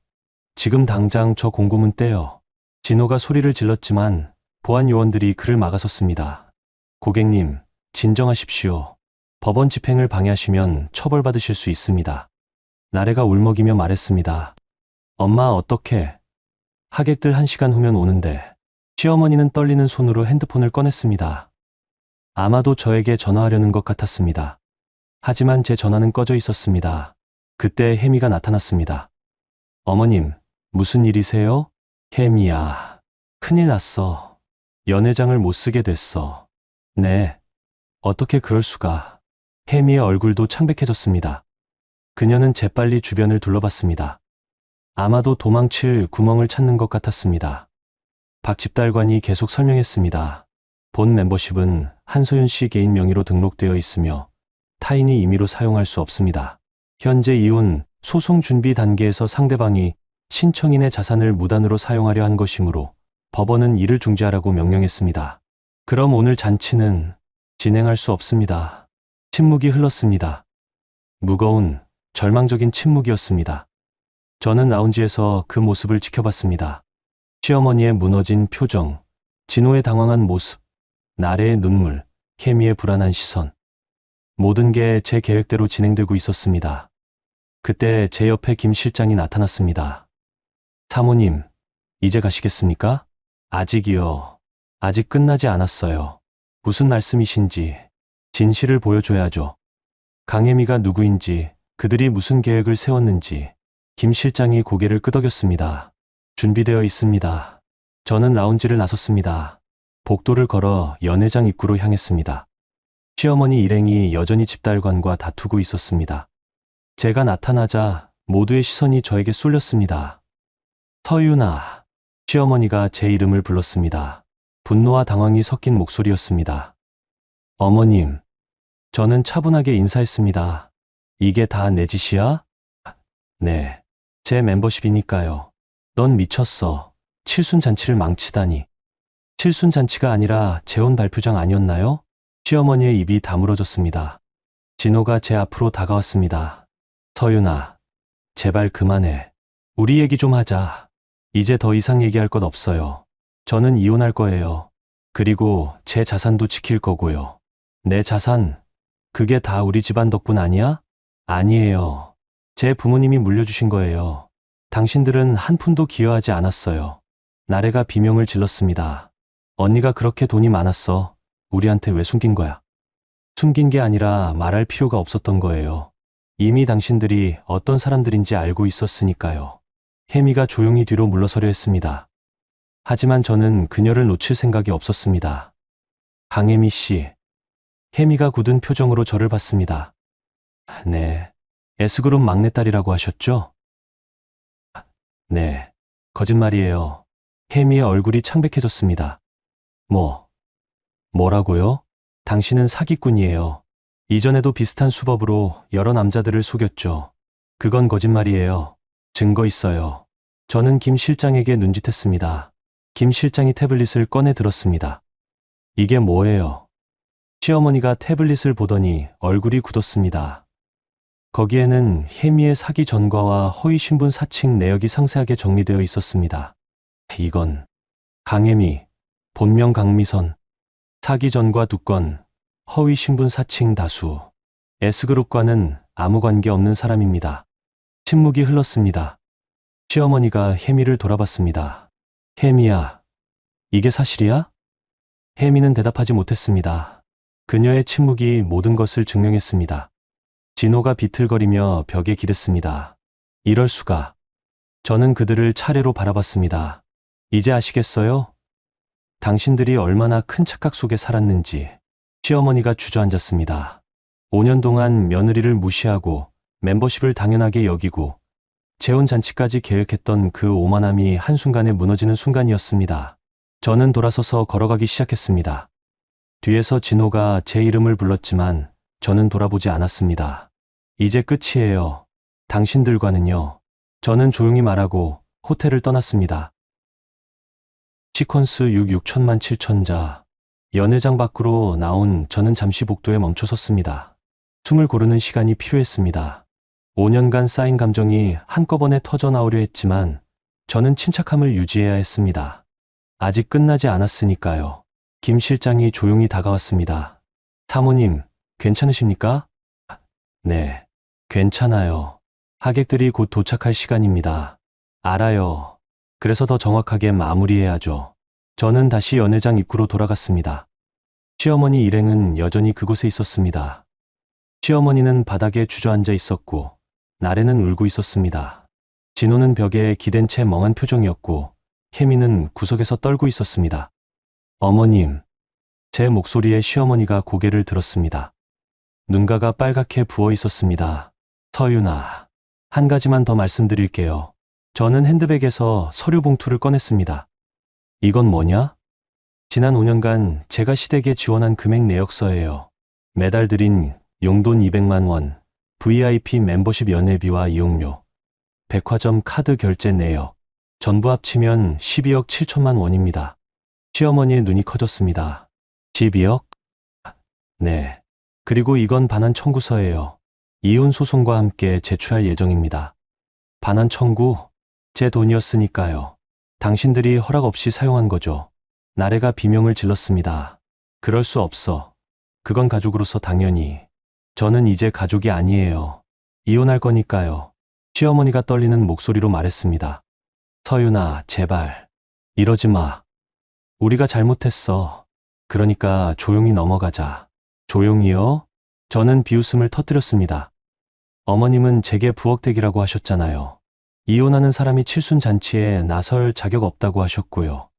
지금 당장 저 공고문 떼요. 진호가 소리를 질렀지만 보안 요원들이 그를 막아섰습니다. 고객님, 진정하십시오. 법원 집행을 방해하시면 처벌받으실 수 있습니다. 나래가 울먹이며 말했습니다. 엄마 어떡해? 하객들 1시간 후면 오는데. 시어머니는 떨리는 손으로 핸드폰을 꺼냈습니다. 아마도 저에게 전화하려는 것 같았습니다. 하지만 제 전화는 꺼져 있었습니다. 그때 혜미가 나타났습니다. 어머님, 무슨 일이세요? 혜미야, 큰일 났어. 연회장을 못 쓰게 됐어. 네, 어떻게 그럴 수가. 혜미의 얼굴도 창백해졌습니다. 그녀는 재빨리 주변을 둘러봤습니다. 아마도 도망칠 구멍을 찾는 것 같았습니다. 박 집달관이 계속 설명했습니다. 본 멤버십은 한소윤 씨 개인 명의로 등록되어 있으며 타인이 임의로 사용할 수 없습니다. 현재 이혼 소송 준비 단계에서 상대방이 신청인의 자산을 무단으로 사용하려 한 것이므로 법원은 이를 중지하라고 명령했습니다. 그럼 오늘 잔치는 진행할 수 없습니다. 침묵이 흘렀습니다. 무거운 절망적인 침묵이었습니다. 저는 라운지에서 그 모습을 지켜봤습니다. 시어머니의 무너진 표정, 진호의 당황한 모습, 나래의 눈물, 혜미의 불안한 시선. 모든 게 제 계획대로 진행되고 있었습니다. 그때 제 옆에 김 실장이 나타났습니다. 사모님, 이제 가시겠습니까? 아직이요. 아직 끝나지 않았어요. 무슨 말씀이신지 진실을 보여줘야죠. 강혜미가 누구인지, 그들이 무슨 계획을 세웠는지. 김 실장이 고개를 끄덕였습니다. 준비되어 있습니다. 저는 라운지를 나섰습니다. 복도를 걸어 연회장 입구로 향했습니다. 시어머니 일행이 여전히 집달관과 다투고 있었습니다. 제가 나타나자 모두의 시선이 저에게 쏠렸습니다. 서윤아. 시어머니가 제 이름을 불렀습니다. 분노와 당황이 섞인 목소리였습니다. 어머님. 저는 차분하게 인사했습니다. 이게 다 내 짓이야? 네. 제 멤버십이니까요. 넌 미쳤어. 칠순잔치를 망치다니. 칠순잔치가 아니라 재혼 발표장 아니었나요? 시어머니의 입이 다물어졌습니다. 진호가 제 앞으로 다가왔습니다. 서윤아, 제발 그만해. 우리 얘기 좀 하자. 이제 더 이상 얘기할 것 없어요. 저는 이혼할 거예요. 그리고 제 자산도 지킬 거고요. 내 자산, 그게 다 우리 집안 덕분 아니야? 아니에요. 제 부모님이 물려주신 거예요. 당신들은 한 푼도 기여하지 않았어요. 나래가 비명을 질렀습니다. 언니가 그렇게 돈이 많았어. 우리한테 왜 숨긴 거야? 숨긴 게 아니라 말할 필요가 없었던 거예요. 이미 당신들이 어떤 사람들인지 알고 있었으니까요. 혜미가 조용히 뒤로 물러서려 했습니다. 하지만 저는 그녀를 놓칠 생각이 없었습니다. 강혜미 씨. 혜미가 굳은 표정으로 저를 봤습니다. 네. S그룹 막내딸이라고 하셨죠? 네. 거짓말이에요. 혜미의 얼굴이 창백해졌습니다. 뭐라고요? 당신은 사기꾼이에요. 이전에도 비슷한 수법으로 여러 남자들을 속였죠. 그건 거짓말이에요. 증거 있어요. 저는 김 실장에게 눈짓했습니다. 김 실장이 태블릿을 꺼내 들었습니다. 이게 뭐예요? 시어머니가 태블릿을 보더니 얼굴이 굳었습니다. 거기에는 혜미의 사기 전과와 허위 신분 사칭 내역이 상세하게 정리되어 있었습니다. 이건 강혜미, 본명 강미선, 사기 전과 2건, 허위 신분 사칭 다수. S그룹과는 아무 관계 없는 사람입니다. 침묵이 흘렀습니다. 시어머니가 혜미를 돌아봤습니다. 혜미야, 이게 사실이야? 혜미는 대답하지 못했습니다. 그녀의 침묵이 모든 것을 증명했습니다. 진호가 비틀거리며 벽에 기댔습니다. 이럴 수가. 저는 그들을 차례로 바라봤습니다. 이제 아시겠어요? 당신들이 얼마나 큰 착각 속에 살았는지. 시어머니가 주저앉았습니다. 5년 동안 며느리를 무시하고 멤버십을 당연하게 여기고 재혼 잔치까지 계획했던 그 오만함이 한순간에 무너지는 순간이었습니다. 저는 돌아서서 걸어가기 시작했습니다. 뒤에서 진호가 제 이름을 불렀지만 저는 돌아보지 않았습니다. 이제 끝이에요. 당신들과는요. 저는 조용히 말하고 호텔을 떠났습니다. 시퀀스 6천만 7천자. 연회장 밖으로 나온 저는 잠시 복도에 멈춰 섰습니다. 숨을 고르는 시간이 필요했습니다. 5년간 쌓인 감정이 한꺼번에 터져 나오려 했지만 저는 침착함을 유지해야 했습니다. 아직 끝나지 않았으니까요. 김 실장이 조용히 다가왔습니다. 사모님, 괜찮으십니까? 네, 괜찮아요. 하객들이 곧 도착할 시간입니다. 알아요. 그래서 더 정확하게 마무리해야죠. 저는 다시 연회장 입구로 돌아갔습니다. 시어머니 일행은 여전히 그곳에 있었습니다. 시어머니는 바닥에 주저앉아 있었고 나래는 울고 있었습니다. 진호는 벽에 기댄 채 멍한 표정이었고 혜미는 구석에서 떨고 있었습니다. 어머님, 제 목소리에 시어머니가 고개를 들었습니다. 눈가가 빨갛게 부어 있었습니다. 서윤아, 한 가지만 더 말씀드릴게요. 저는 핸드백에서 서류 봉투를 꺼냈습니다. 이건 뭐냐? 지난 5년간 제가 시댁에 지원한 금액 내역서예요. 매달 드린 용돈 200만 원, VIP 멤버십 연회비와 이용료, 백화점 카드 결제 내역, 전부 합치면 12억 7천만 원입니다. 시어머니의 눈이 커졌습니다. 12억? 네. 그리고 이건 반환 청구서예요. 이혼 소송과 함께 제출할 예정입니다. 반환 청구? 제 돈이었으니까요. 당신들이 허락 없이 사용한 거죠. 나래가 비명을 질렀습니다. 그럴 수 없어. 그건 가족으로서 당연히. 저는 이제 가족이 아니에요. 이혼할 거니까요. 시어머니가 떨리는 목소리로 말했습니다. 서윤아, 제발. 이러지 마. 우리가 잘못했어. 그러니까 조용히 넘어가자. 조용히요? 저는 비웃음을 터뜨렸습니다. 어머님은 제게 부엌대기라고 하셨잖아요. 이혼하는 사람이 칠순잔치에 나설 자격 없다고 하셨고요.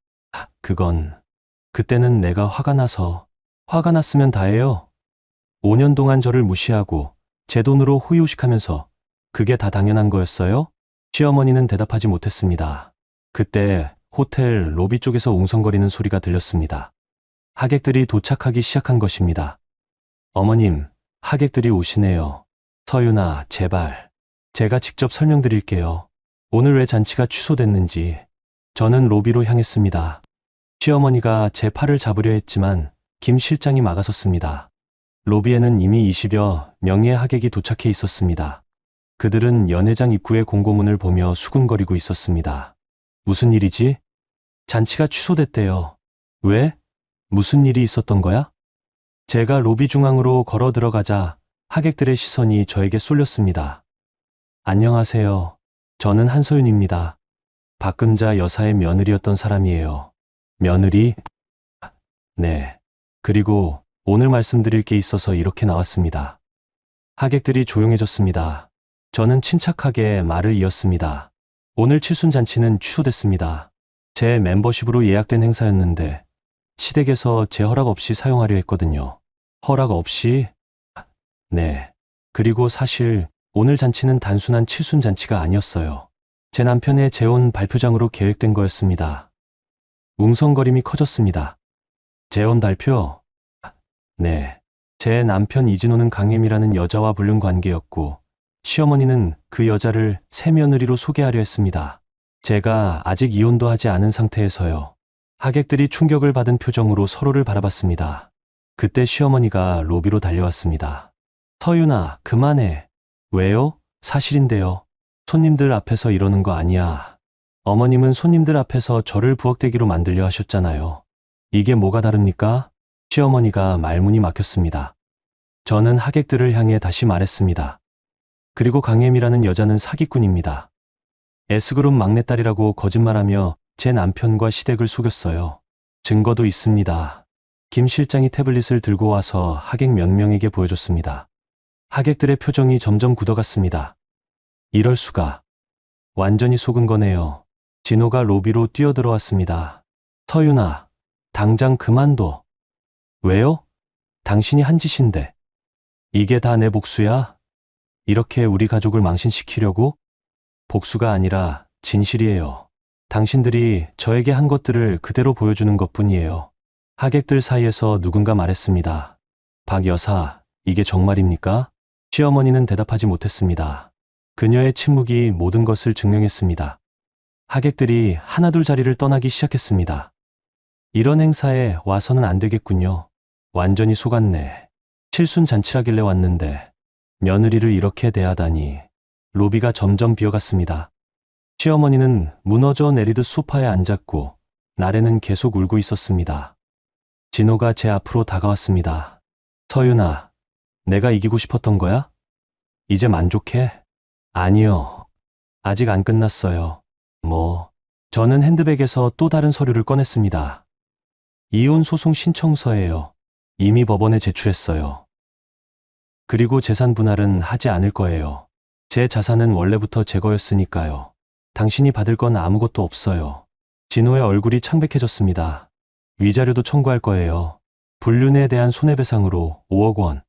그때는 내가 화가 나서. 화가 났으면 다해요. 5년 동안 저를 무시하고 제 돈으로 호의호식하면서 그게 다 당연한 거였어요? 시어머니는 대답하지 못했습니다. 그때 호텔 로비 쪽에서 웅성거리는 소리가 들렸습니다. 하객들이 도착하기 시작한 것입니다. 어머님, 하객들이 오시네요. 서윤아, 제발. 제가 직접 설명드릴게요. 오늘 왜 잔치가 취소됐는지. 저는 로비로 향했습니다. 시어머니가 제 팔을 잡으려 했지만 김 실장이 막아섰습니다. 로비에는 이미 20여 명의 하객이 도착해 있었습니다. 그들은 연회장 입구의 공고문을 보며 수군거리고 있었습니다. 무슨 일이지? 잔치가 취소됐대요. 왜? 무슨 일이 있었던 거야? 제가 로비 중앙으로 걸어 들어가자 하객들의 시선이 저에게 쏠렸습니다. 안녕하세요. 저는 한소윤입니다. 박금자 여사의 며느리였던 사람이에요. 며느리? 네. 그리고 오늘 말씀드릴 게 있어서 이렇게 나왔습니다. 하객들이 조용해졌습니다. 저는 침착하게 말을 이었습니다. 오늘 칠순잔치는 취소됐습니다. 제 멤버십으로 예약된 행사였는데 시댁에서 제 허락 없이 사용하려 했거든요. 허락 없이? 네. 그리고 사실 오늘 잔치는 단순한 칠순잔치가 아니었어요. 제 남편의 재혼 발표장으로 계획된 거였습니다. 웅성거림이 커졌습니다. 재혼 발표? 네. 제 남편 이진호는 강혜미라는 여자와 불륜 관계였고 시어머니는 그 여자를 새 며느리로 소개하려 했습니다. 제가 아직 이혼도 하지 않은 상태에서요. 하객들이 충격을 받은 표정으로 서로를 바라봤습니다. 그때 시어머니가 로비로 달려왔습니다. 서윤아, 그만해. 왜요? 사실인데요. 손님들 앞에서 이러는 거 아니야. 어머님은 손님들 앞에서 저를 부엌대기로 만들려 하셨잖아요. 이게 뭐가 다릅니까? 시어머니가 말문이 막혔습니다. 저는 하객들을 향해 다시 말했습니다. 그리고 강혜미라는 여자는 사기꾼입니다. S그룹 막내딸이라고 거짓말하며 제 남편과 시댁을 속였어요. 증거도 있습니다. 김 실장이 태블릿을 들고 와서 하객 몇 명에게 보여줬습니다. 하객들의 표정이 점점 굳어갔습니다. 이럴 수가. 완전히 속은 거네요. 진호가 로비로 뛰어들어왔습니다. 서윤아, 당장 그만둬. 왜요? 당신이 한 짓인데. 이게 다 내 복수야? 이렇게 우리 가족을 망신시키려고? 복수가 아니라 진실이에요. 당신들이 저에게 한 것들을 그대로 보여주는 것뿐이에요. 하객들 사이에서 누군가 말했습니다. 박 여사, 이게 정말입니까? 시어머니는 대답하지 못했습니다. 그녀의 침묵이 모든 것을 증명했습니다. 하객들이 하나둘 자리를 떠나기 시작했습니다. 이런 행사에 와서는 안 되겠군요. 완전히 속았네. 칠순잔치하길래 왔는데 며느리를 이렇게 대하다니. 로비가 점점 비어갔습니다. 시어머니는 무너져 내리듯 소파에 앉았고 나래는 계속 울고 있었습니다. 진호가 제 앞으로 다가왔습니다. 서윤아, 내가 이기고 싶었던 거야? 이제 만족해? 아니요. 아직 안 끝났어요. 저는 핸드백에서 또 다른 서류를 꺼냈습니다. 이혼 소송 신청서예요. 이미 법원에 제출했어요. 그리고 재산 분할은 하지 않을 거예요. 제 자산은 원래부터 제 거였으니까요. 당신이 받을 건 아무것도 없어요. 진호의 얼굴이 창백해졌습니다. 위자료도 청구할 거예요. 불륜에 대한 손해배상으로 5억 원.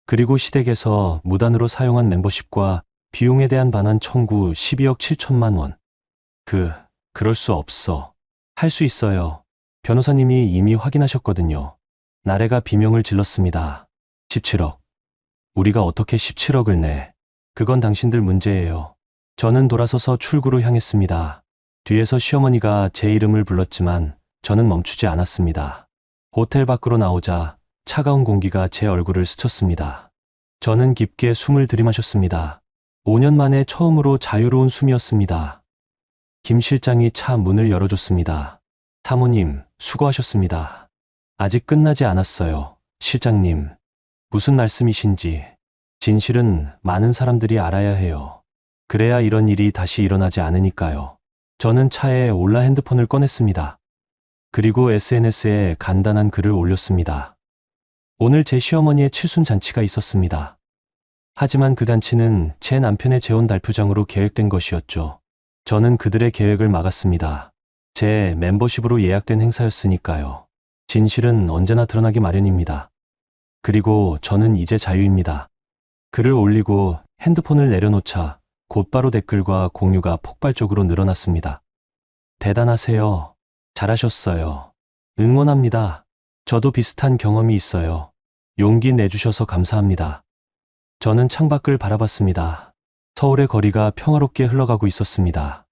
그리고 시댁에서 무단으로 사용한 멤버십과 비용에 대한 반환 청구 12억 7천만 원. 그럴 수 없어. 할 수 있어요. 변호사님이 이미 확인하셨거든요. 나래가 비명을 질렀습니다. 17억. 우리가 어떻게 17억을 내? 그건 당신들 문제예요. 저는 돌아서서 출구로 향했습니다. 뒤에서 시어머니가 제 이름을 불렀지만 저는 멈추지 않았습니다. 호텔 밖으로 나오자 차가운 공기가 제 얼굴을 스쳤습니다. 저는 깊게 숨을 들이마셨습니다. 5년 만에 처음으로 자유로운 숨이었습니다. 김 실장이 차 문을 열어줬습니다. 사모님, 수고하셨습니다. 아직 끝나지 않았어요. 실장님, 무슨 말씀이신지. 진실은 많은 사람들이 알아야 해요. 그래야 이런 일이 다시 일어나지 않으니까요. 저는 차에 올라 핸드폰을 꺼냈습니다. 그리고 SNS에 간단한 글을 올렸습니다. 오늘 제 시어머니의 칠순잔치가 있었습니다. 하지만 그 잔치는 제 남편의 재혼 달표장으로 계획된 것이었죠. 저는 그들의 계획을 막았습니다. 제 멤버십으로 예약된 행사였으니까요. 진실은 언제나 드러나기 마련입니다. 그리고 저는 이제 자유입니다. 글을 올리고 핸드폰을 내려놓자 곧바로 댓글과 공유가 폭발적으로 늘어났습니다. 대단하세요. 잘하셨어요. 응원합니다. 저도 비슷한 경험이 있어요. 용기 내주셔서 감사합니다. 저는 창밖을 바라봤습니다. 서울의 거리가 평화롭게 흘러가고 있었습니다.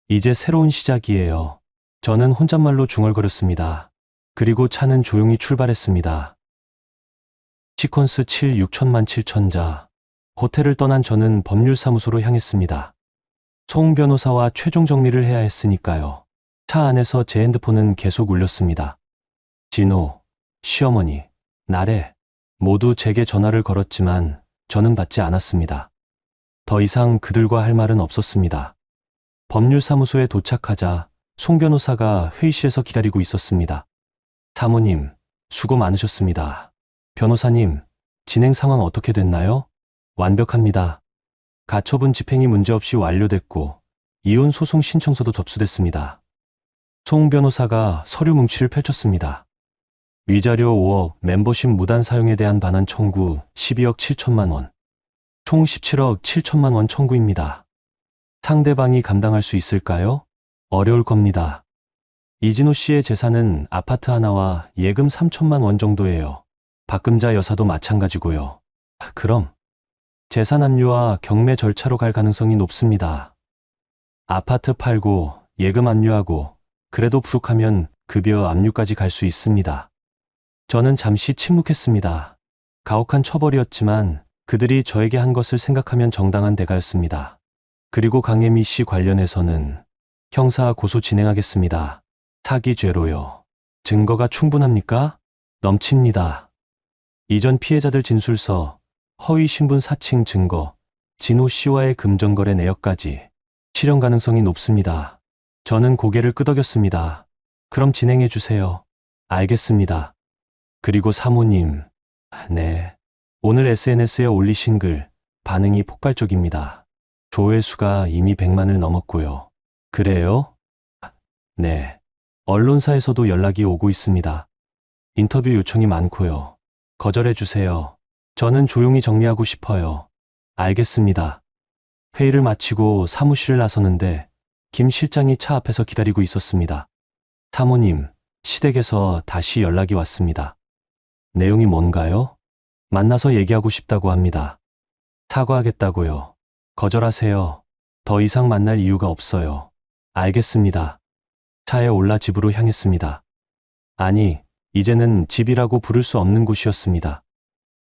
이제 새로운 시작이에요. 저는 혼잣말로 중얼거렸습니다. 그리고 차는 조용히 출발했습니다. 시퀀스 7 6천만 7천자. 호텔을 떠난 저는 법률사무소로 향했습니다. 송 변호사와 최종 정리를 해야 했으니까요. 차 안에서 제 핸드폰은 계속 울렸습니다. 진호, 시어머니, 나래 모두 제게 전화를 걸었지만 저는 받지 않았습니다. 더 이상 그들과 할 말은 없었습니다. 법률사무소에 도착하자 송 변호사가 회의실에서 기다리고 있었습니다. 사모님, 수고 많으셨습니다. 변호사님, 진행 상황 어떻게 됐나요? 완벽합니다. 가처분 집행이 문제없이 완료됐고 이혼 소송 신청서도 접수됐습니다. 송 변호사가 서류 뭉치를 펼쳤습니다. 위자료 5억, 멤버십 무단 사용에 대한 반환 청구 12억 7천만 원, 총 17억 7천만 원 청구입니다. 상대방이 감당할 수 있을까요? 어려울 겁니다. 이진호 씨의 재산은 아파트 하나와 예금 3천만 원 정도예요. 박금자 여사도 마찬가지고요. 그럼 재산 압류와 경매 절차로 갈 가능성이 높습니다. 아파트 팔고 예금 압류하고 그래도 부족하면 급여 압류까지 갈 수 있습니다. 저는 잠시 침묵했습니다. 가혹한 처벌이었지만 그들이 저에게 한 것을 생각하면 정당한 대가였습니다. 그리고 강혜미 씨 관련해서는 형사 고소 진행하겠습니다. 사기죄로요. 증거가 충분합니까? 넘칩니다. 이전 피해자들 진술서, 허위 신분 사칭 증거, 진호 씨와의 금전거래 내역까지 실현 가능성이 높습니다. 저는 고개를 끄덕였습니다. 그럼 진행해 주세요. 알겠습니다. 그리고 사모님, 네. 오늘 SNS에 올리신 글, 반응이 폭발적입니다. 조회수가 이미 100만을 넘었고요. 그래요? 네. 언론사에서도 연락이 오고 있습니다. 인터뷰 요청이 많고요. 거절해 주세요. 저는 조용히 정리하고 싶어요. 알겠습니다. 회의를 마치고 사무실을 나섰는데 김 실장이 차 앞에서 기다리고 있었습니다. 사모님, 시댁에서 다시 연락이 왔습니다. 내용이 뭔가요? 만나서 얘기하고 싶다고 합니다. 사과하겠다고요. 거절하세요. 더 이상 만날 이유가 없어요. 알겠습니다. 차에 올라 집으로 향했습니다. 아니, 이제는 집이라고 부를 수 없는 곳이었습니다.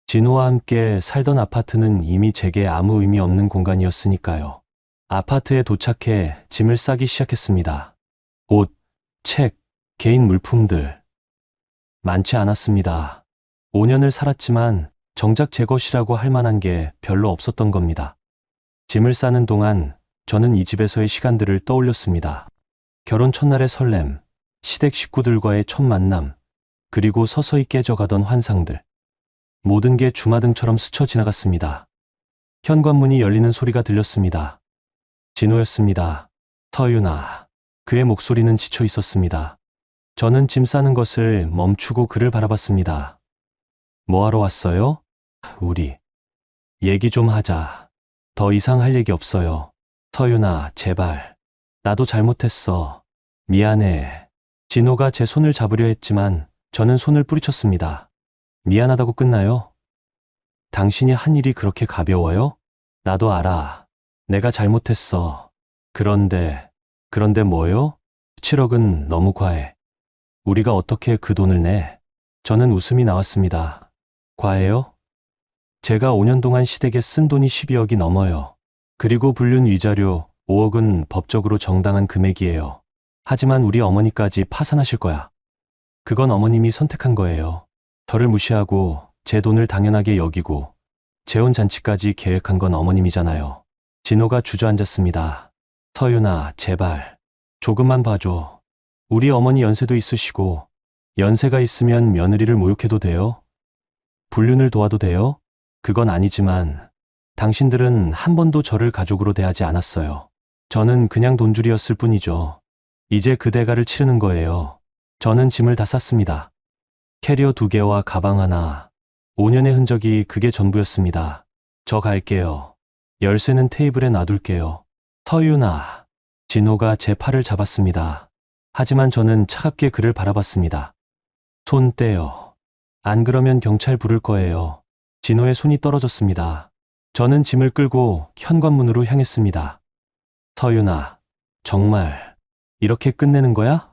진호와 함께 살던 아파트는 이미 제게 아무 의미 없는 공간이었으니까요. 아파트에 도착해 짐을 싸기 시작했습니다. 옷, 책, 개인 물품들. 많지 않았습니다. 5년을 살았지만 정작 제 것이라고 할 만한 게 별로 없었던 겁니다. 짐을 싸는 동안 저는 이 집에서의 시간들을 떠올렸습니다. 결혼 첫날의 설렘, 시댁 식구들과의 첫 만남, 그리고 서서히 깨져가던 환상들. 모든 게 주마등처럼 스쳐 지나갔습니다. 현관문이 열리는 소리가 들렸습니다. 진호였습니다. 서윤아. 그의 목소리는 지쳐 있었습니다. 저는 짐 싸는 것을 멈추고 그를 바라봤습니다. 뭐하러 왔어요? 우리. 얘기 좀 하자. 더 이상 할 얘기 없어요. 서윤아, 제발. 나도 잘못했어. 미안해. 진호가 제 손을 잡으려 했지만 저는 손을 뿌리쳤습니다. 미안하다고 끝나요? 당신이 한 일이 그렇게 가벼워요? 나도 알아. 내가 잘못했어. 그런데 뭐요? 7억은 너무 과해. 우리가 어떻게 그 돈을 내? 저는 웃음이 나왔습니다. 과해요? 제가 5년 동안 시댁에 쓴 돈이 12억이 넘어요. 그리고 불륜 위자료 5억은 법적으로 정당한 금액이에요. 하지만 우리 어머니까지 파산하실 거야. 그건 어머님이 선택한 거예요. 저를 무시하고 제 돈을 당연하게 여기고 재혼 잔치까지 계획한 건 어머님이잖아요. 진호가 주저앉았습니다. 서윤아, 제발. 조금만 봐줘. 우리 어머니 연세도 있으시고 연세가 있으면 며느리를 모욕해도 돼요? 불륜을 도와도 돼요? 그건 아니지만 당신들은 한 번도 저를 가족으로 대하지 않았어요. 저는 그냥 돈줄이었을 뿐이죠. 이제 그 대가를 치르는 거예요. 저는 짐을 다 쌌습니다. 캐리어 2개와 가방 하나. 5년의 흔적이 그게 전부였습니다. 저 갈게요. 열쇠는 테이블에 놔둘게요. 서윤아. 진호가 제 팔을 잡았습니다. 하지만 저는 차갑게 그를 바라봤습니다. 손 떼요. 안 그러면 경찰 부를 거예요. 진호의 손이 떨어졌습니다. 저는 짐을 끌고 현관문으로 향했습니다. 서윤아, 정말 이렇게 끝내는 거야?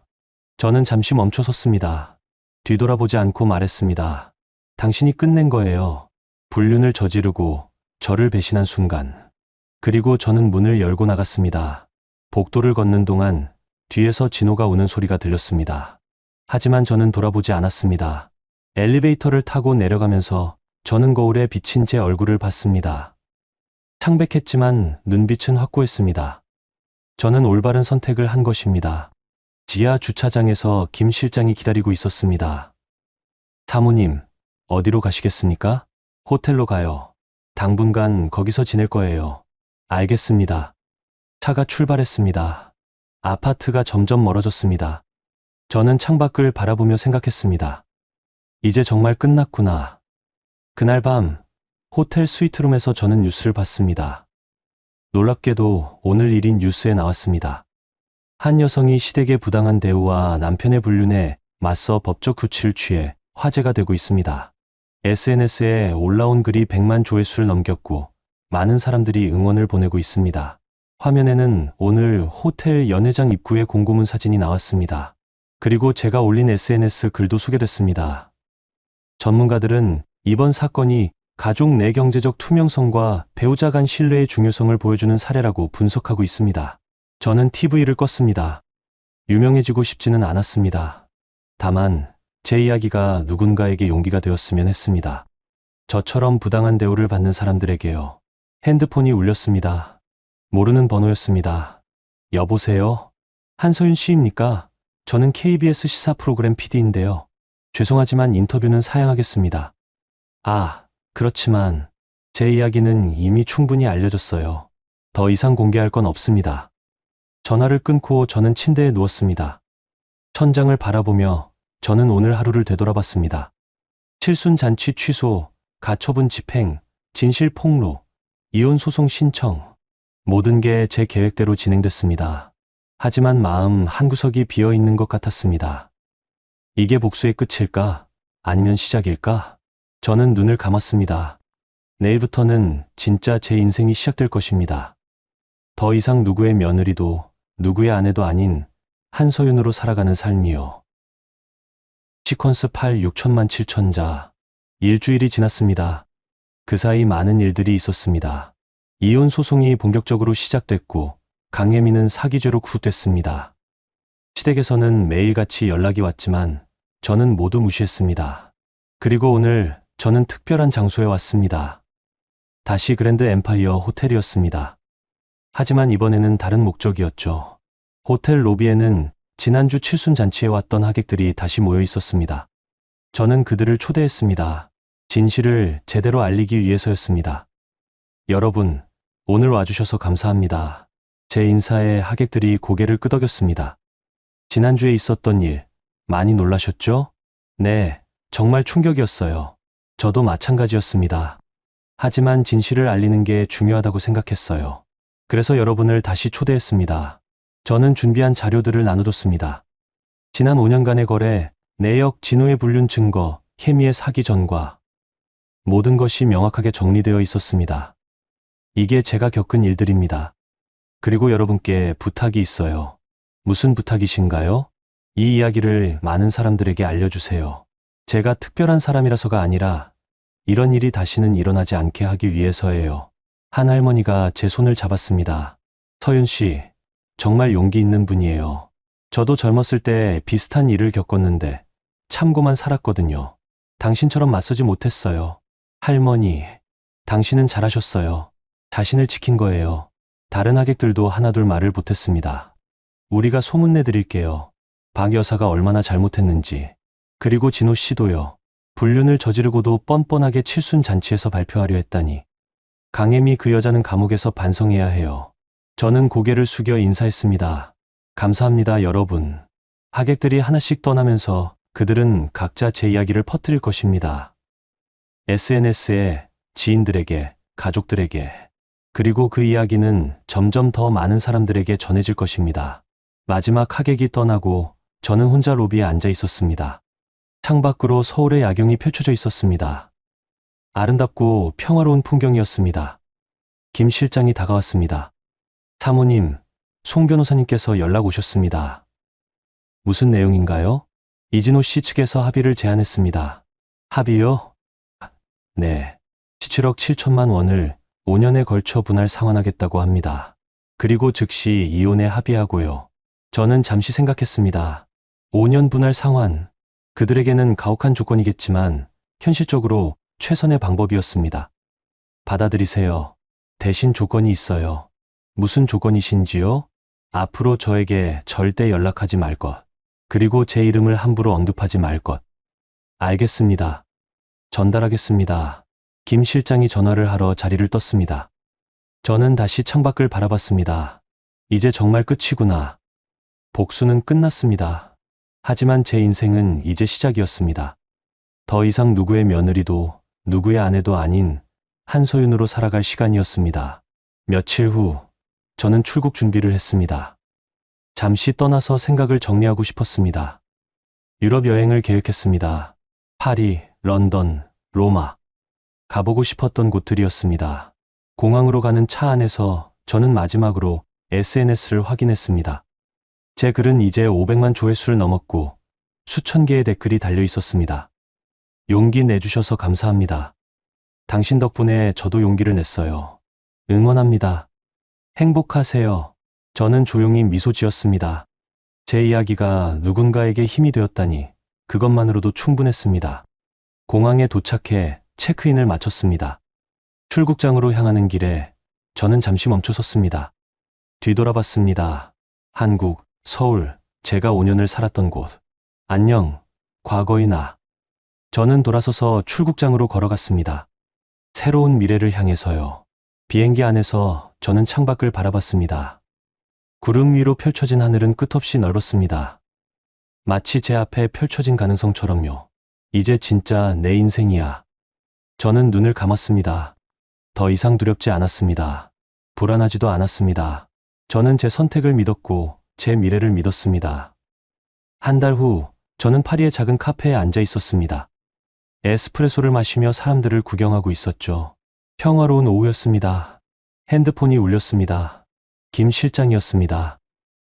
저는 잠시 멈춰섰습니다. 뒤돌아보지 않고 말했습니다. 당신이 끝낸 거예요. 불륜을 저지르고 저를 배신한 순간. 그리고 저는 문을 열고 나갔습니다. 복도를 걷는 동안 뒤에서 진호가 우는 소리가 들렸습니다. 하지만 저는 돌아보지 않았습니다. 엘리베이터를 타고 내려가면서 저는 거울에 비친 제 얼굴을 봤습니다. 창백했지만 눈빛은 확고했습니다. 저는 올바른 선택을 한 것입니다. 지하 주차장에서 김 실장이 기다리고 있었습니다. 사모님, 어디로 가시겠습니까? 호텔로 가요. 당분간 거기서 지낼 거예요. 알겠습니다. 차가 출발했습니다. 아파트가 점점 멀어졌습니다. 저는 창밖을 바라보며 생각했습니다. 이제 정말 끝났구나. 그날 밤 호텔 스위트룸에서 저는 뉴스를 봤습니다. 놀랍게도 오늘 일인 뉴스에 나왔습니다. 한 여성이 시댁의 부당한 대우와 남편의 불륜에 맞서 법적 조치를 취해 화제가 되고 있습니다. SNS에 올라온 글이 100만 조회수를 넘겼고 많은 사람들이 응원을 보내고 있습니다. 화면에는 오늘 호텔 연회장 입구의 공고문 사진이 나왔습니다. 그리고 제가 올린 SNS 글도 소개됐습니다. 전문가들은 이번 사건이 가족 내 경제적 투명성과 배우자 간 신뢰의 중요성을 보여주는 사례라고 분석하고 있습니다. 저는 TV를 껐습니다. 유명해지고 싶지는 않았습니다. 다만 제 이야기가 누군가에게 용기가 되었으면 했습니다. 저처럼 부당한 대우를 받는 사람들에게요. 핸드폰이 울렸습니다. 모르는 번호였습니다. 여보세요? 한소윤 씨입니까? 저는 KBS 시사 프로그램 PD인데요. 죄송하지만 인터뷰는 사양하겠습니다. 아, 그렇지만 제 이야기는 이미 충분히 알려졌어요. 더 이상 공개할 건 없습니다. 전화를 끊고 저는 침대에 누웠습니다. 천장을 바라보며 저는 오늘 하루를 되돌아봤습니다. 칠순잔치 취소, 가처분 집행, 진실 폭로, 이혼 소송 신청. 모든 게 제 계획대로 진행됐습니다. 하지만 마음 한구석이 비어 있는 것 같았습니다. 이게 복수의 끝일까? 아니면 시작일까? 저는 눈을 감았습니다. 내일부터는 진짜 제 인생이 시작될 것입니다. 더 이상 누구의 며느리도 누구의 아내도 아닌 한소윤으로 살아가는 삶이요. 시퀀스 8 6천만 7천자. 일주일이 지났습니다. 그 사이 많은 일들이 있었습니다. 이혼 소송이 본격적으로 시작됐고 강혜미는 사기죄로 구속됐습니다. 시댁에서는 매일같이 연락이 왔지만 저는 모두 무시했습니다. 그리고 오늘 저는 특별한 장소에 왔습니다. 다시 그랜드 엠파이어 호텔이었습니다. 하지만 이번에는 다른 목적이었죠. 호텔 로비에는 지난주 칠순잔치에 왔던 하객들이 다시 모여 있었습니다. 저는 그들을 초대했습니다. 진실을 제대로 알리기 위해서였습니다. 여러분, 오늘 와주셔서 감사합니다. 제 인사에 하객들이 고개를 끄덕였습니다. 지난주에 있었던 일, 많이 놀라셨죠? 네, 정말 충격이었어요. 저도 마찬가지였습니다. 하지만 진실을 알리는 게 중요하다고 생각했어요. 그래서 여러분을 다시 초대했습니다. 저는 준비한 자료들을 나눠뒀습니다. 지난 5년간의 거래, 내역, 진호의 불륜 증거, 혜미의 사기 전과 모든 것이 명확하게 정리되어 있었습니다. 이게 제가 겪은 일들입니다. 그리고 여러분께 부탁이 있어요. 무슨 부탁이신가요? 이 이야기를 많은 사람들에게 알려주세요. 제가 특별한 사람이라서가 아니라 이런 일이 다시는 일어나지 않게 하기 위해서예요. 한 할머니가 제 손을 잡았습니다. 서윤 씨, 정말 용기 있는 분이에요. 저도 젊었을 때 비슷한 일을 겪었는데 참고만 살았거든요. 당신처럼 맞서지 못했어요. 할머니, 당신은 잘하셨어요. 자신을 지킨 거예요. 다른 하객들도 하나둘 말을 보탰습니다. 우리가 소문내드릴게요. 박 여사가 얼마나 잘못했는지. 그리고 진호 씨도요. 불륜을 저지르고도 뻔뻔하게 칠순잔치에서 발표하려 했다니. 강혜미 그 여자는 감옥에서 반성해야 해요. 저는 고개를 숙여 인사했습니다. 감사합니다, 여러분. 하객들이 하나씩 떠나면서 그들은 각자 제 이야기를 퍼뜨릴 것입니다. SNS에, 지인들에게, 가족들에게, 그리고 그 이야기는 점점 더 많은 사람들에게 전해질 것입니다. 마지막 하객이 떠나고 저는 혼자 로비에 앉아 있었습니다. 창밖으로 서울의 야경이 펼쳐져 있었습니다. 아름답고 평화로운 풍경이었습니다. 김 실장이 다가왔습니다. 사모님, 송 변호사님께서 연락 오셨습니다. 무슨 내용인가요? 이진호 씨 측에서 합의를 제안했습니다. 합의요? 네. 17억 7천만 원을 5년에 걸쳐 분할 상환하겠다고 합니다. 그리고 즉시 이혼에 합의하고요. 저는 잠시 생각했습니다. 5년 분할 상환. 그들에게는 가혹한 조건이겠지만 현실적으로 최선의 방법이었습니다. 받아들이세요. 대신 조건이 있어요. 무슨 조건이신지요? 앞으로 저에게 절대 연락하지 말 것. 그리고 제 이름을 함부로 언급하지 말 것. 알겠습니다. 전달하겠습니다. 김 실장이 전화를 하러 자리를 떴습니다. 저는 다시 창밖을 바라봤습니다. 이제 정말 끝이구나. 복수는 끝났습니다. 하지만 제 인생은 이제 시작이었습니다. 더 이상 누구의 며느리도 누구의 아내도 아닌 한소윤으로 살아갈 시간이었습니다. 며칠 후 저는 출국 준비를 했습니다. 잠시 떠나서 생각을 정리하고 싶었습니다. 유럽 여행을 계획했습니다. 파리, 런던, 로마. 가보고 싶었던 곳들이었습니다. 공항으로 가는 차 안에서 저는 마지막으로 SNS를 확인했습니다. 제 글은 이제 500만 조회수를 넘었고 수천 개의 댓글이 달려 있었습니다. 용기 내주셔서 감사합니다. 당신 덕분에 저도 용기를 냈어요. 응원합니다. 행복하세요. 저는 조용히 미소 지었습니다. 제 이야기가 누군가에게 힘이 되었다니 그것만으로도 충분했습니다. 공항에 도착해 체크인을 마쳤습니다. 출국장으로 향하는 길에 저는 잠시 멈춰섰습니다. 뒤돌아봤습니다. 한국, 서울, 제가 5년을 살았던 곳. 안녕, 과거의 나. 저는 돌아서서 출국장으로 걸어갔습니다. 새로운 미래를 향해서요. 비행기 안에서 저는 창밖을 바라봤습니다. 구름 위로 펼쳐진 하늘은 끝없이 넓었습니다. 마치 제 앞에 펼쳐진 가능성처럼요. 이제 진짜 내 인생이야. 저는 눈을 감았습니다. 더 이상 두렵지 않았습니다. 불안하지도 않았습니다. 저는 제 선택을 믿었고 제 미래를 믿었습니다. 한 달 후, 저는 파리의 작은 카페에 앉아 있었습니다. 에스프레소를 마시며 사람들을 구경하고 있었죠. 평화로운 오후였습니다. 핸드폰이 울렸습니다. 김 실장이었습니다.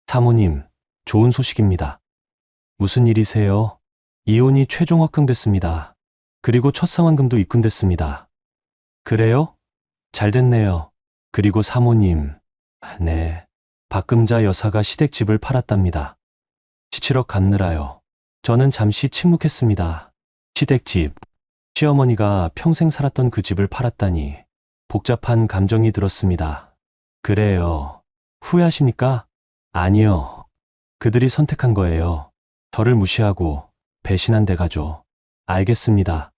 사모님, 좋은 소식입니다. 무슨 일이세요? 이혼이 최종 확정됐습니다. 그리고 첫 상환금도 입금됐습니다. 그래요? 잘 됐네요. 그리고 사모님, 네, 박금자 여사가 시댁집을 팔았답니다. 17억 갚느라요. 저는 잠시 침묵했습니다. 시댁집. 시어머니가 평생 살았던 그 집을 팔았다니 복잡한 감정이 들었습니다. 그래요. 후회하십니까? 아니요. 그들이 선택한 거예요. 저를 무시하고 배신한 대가죠. 알겠습니다.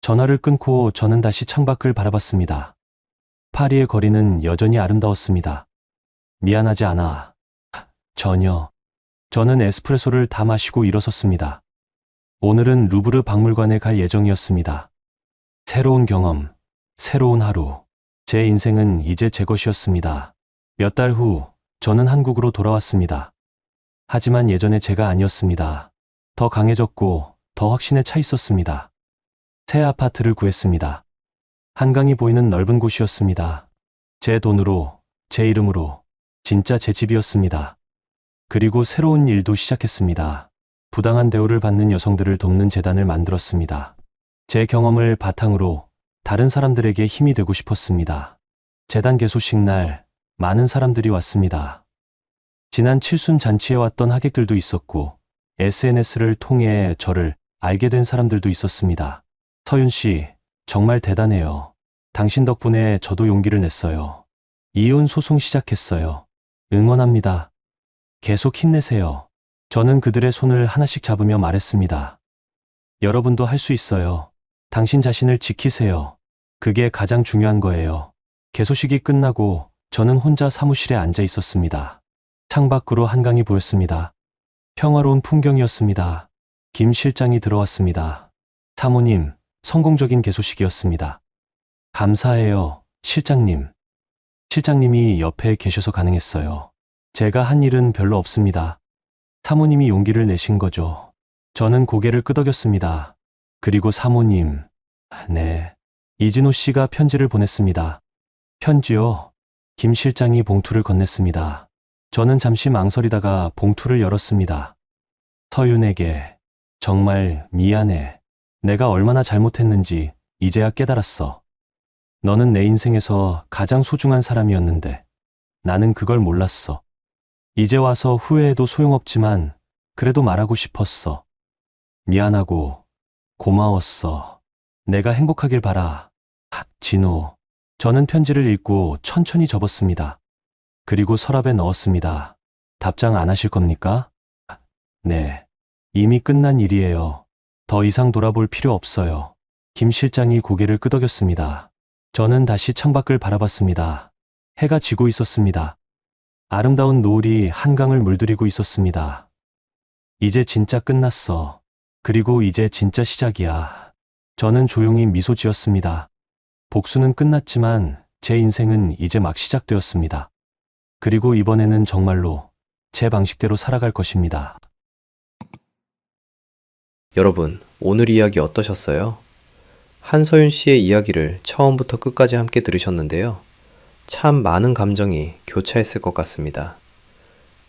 전화를 끊고 저는 다시 창밖을 바라봤습니다. 파리의 거리는 여전히 아름다웠습니다. 미안하지 않아. 전혀. 저는 에스프레소를 다 마시고 일어섰습니다. 오늘은 루브르 박물관에 갈 예정이었습니다. 새로운 경험, 새로운 하루. 제 인생은 이제 제 것이었습니다. 몇 달 후, 저는 한국으로 돌아왔습니다. 하지만 예전의 제가 아니었습니다. 더 강해졌고, 더 확신에 차 있었습니다. 새 아파트를 구했습니다. 한강이 보이는 넓은 곳이었습니다. 제 돈으로, 제 이름으로, 진짜 제 집이었습니다. 그리고 새로운 일도 시작했습니다. 부당한 대우를 받는 여성들을 돕는 재단을 만들었습니다. 제 경험을 바탕으로 다른 사람들에게 힘이 되고 싶었습니다. 재단 개소식 날 많은 사람들이 왔습니다. 지난 칠순 잔치에 왔던 하객들도 있었고 SNS를 통해 저를 알게 된 사람들도 있었습니다. 서윤 씨, 정말 대단해요. 당신 덕분에 저도 용기를 냈어요. 이혼 소송 시작했어요. 응원합니다. 계속 힘내세요. 저는 그들의 손을 하나씩 잡으며 말했습니다. 여러분도 할 수 있어요. 당신 자신을 지키세요. 그게 가장 중요한 거예요. 개소식이 끝나고 저는 혼자 사무실에 앉아 있었습니다. 창밖으로 한강이 보였습니다. 평화로운 풍경이었습니다. 김 실장이 들어왔습니다. 사모님, 성공적인 개소식이었습니다. 감사해요, 실장님. 실장님이 옆에 계셔서 가능했어요. 제가 한 일은 별로 없습니다. 사모님이 용기를 내신 거죠. 저는 고개를 끄덕였습니다. 그리고 사모님, 네. 이진호 씨가 편지를 보냈습니다. 편지요? 김 실장이 봉투를 건넸습니다. 저는 잠시 망설이다가 봉투를 열었습니다. 서윤에게, 정말 미안해. 내가 얼마나 잘못했는지 이제야 깨달았어. 너는 내 인생에서 가장 소중한 사람이었는데 나는 그걸 몰랐어. 이제 와서 후회해도 소용없지만 그래도 말하고 싶었어. 미안하고 고마웠어. 내가 행복하길 바라. 진호. 저는 편지를 읽고 천천히 접었습니다. 그리고 서랍에 넣었습니다. 답장 안 하실 겁니까? 네. 이미 끝난 일이에요. 더 이상 돌아볼 필요 없어요. 김 실장이 고개를 끄덕였습니다. 저는 다시 창밖을 바라봤습니다. 해가 지고 있었습니다. 아름다운 노을이 한강을 물들이고 있었습니다. 이제 진짜 끝났어. 그리고 이제 진짜 시작이야. 저는 조용히 미소 지었습니다. 복수는 끝났지만 제 인생은 이제 막 시작되었습니다. 그리고 이번에는 정말로 제 방식대로 살아갈 것입니다. 여러분, 오늘 이야기 어떠셨어요? 한서윤 씨의 이야기를 처음부터 끝까지 함께 들으셨는데요. 참 많은 감정이 교차했을 것 같습니다.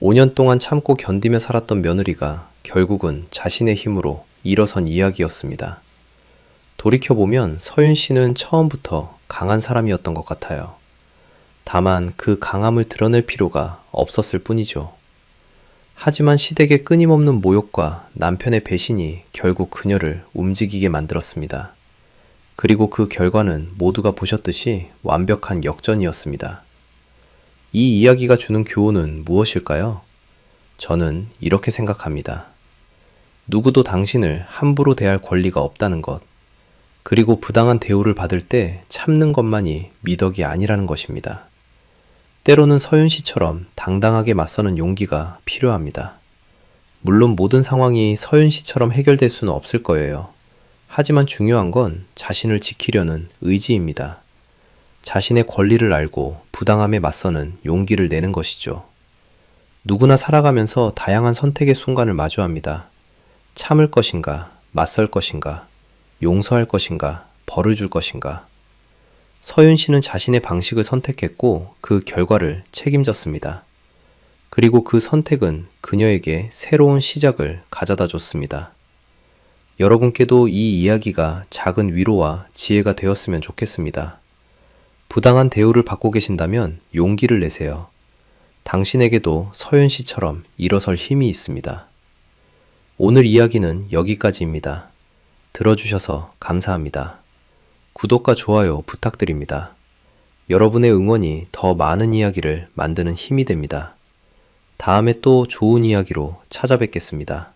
5년 동안 참고 견디며 살았던 며느리가 결국은 자신의 힘으로 일어선 이야기였습니다. 돌이켜보면 서윤 씨는 처음부터 강한 사람이었던 것 같아요. 다만 그 강함을 드러낼 필요가 없었을 뿐이죠. 하지만 시댁의 끊임없는 모욕과 남편의 배신이 결국 그녀를 움직이게 만들었습니다. 그리고 그 결과는 모두가 보셨듯이 완벽한 역전이었습니다. 이 이야기가 주는 교훈은 무엇일까요? 저는 이렇게 생각합니다. 누구도 당신을 함부로 대할 권리가 없다는 것, 그리고 부당한 대우를 받을 때 참는 것만이 미덕이 아니라는 것입니다. 때로는 서윤 씨처럼 당당하게 맞서는 용기가 필요합니다. 물론 모든 상황이 서윤 씨처럼 해결될 수는 없을 거예요. 하지만 중요한 건 자신을 지키려는 의지입니다. 자신의 권리를 알고 부당함에 맞서는 용기를 내는 것이죠. 누구나 살아가면서 다양한 선택의 순간을 마주합니다. 참을 것인가, 맞설 것인가, 용서할 것인가, 벌을 줄 것인가. 서윤 씨는 자신의 방식을 선택했고 그 결과를 책임졌습니다. 그리고 그 선택은 그녀에게 새로운 시작을 가져다 줬습니다. 여러분께도 이 이야기가 작은 위로와 지혜가 되었으면 좋겠습니다. 부당한 대우를 받고 계신다면 용기를 내세요. 당신에게도 서윤 씨처럼 일어설 힘이 있습니다. 오늘 이야기는 여기까지입니다. 들어주셔서 감사합니다. 구독과 좋아요 부탁드립니다. 여러분의 응원이 더 많은 이야기를 만드는 힘이 됩니다. 다음에 또 좋은 이야기로 찾아뵙겠습니다.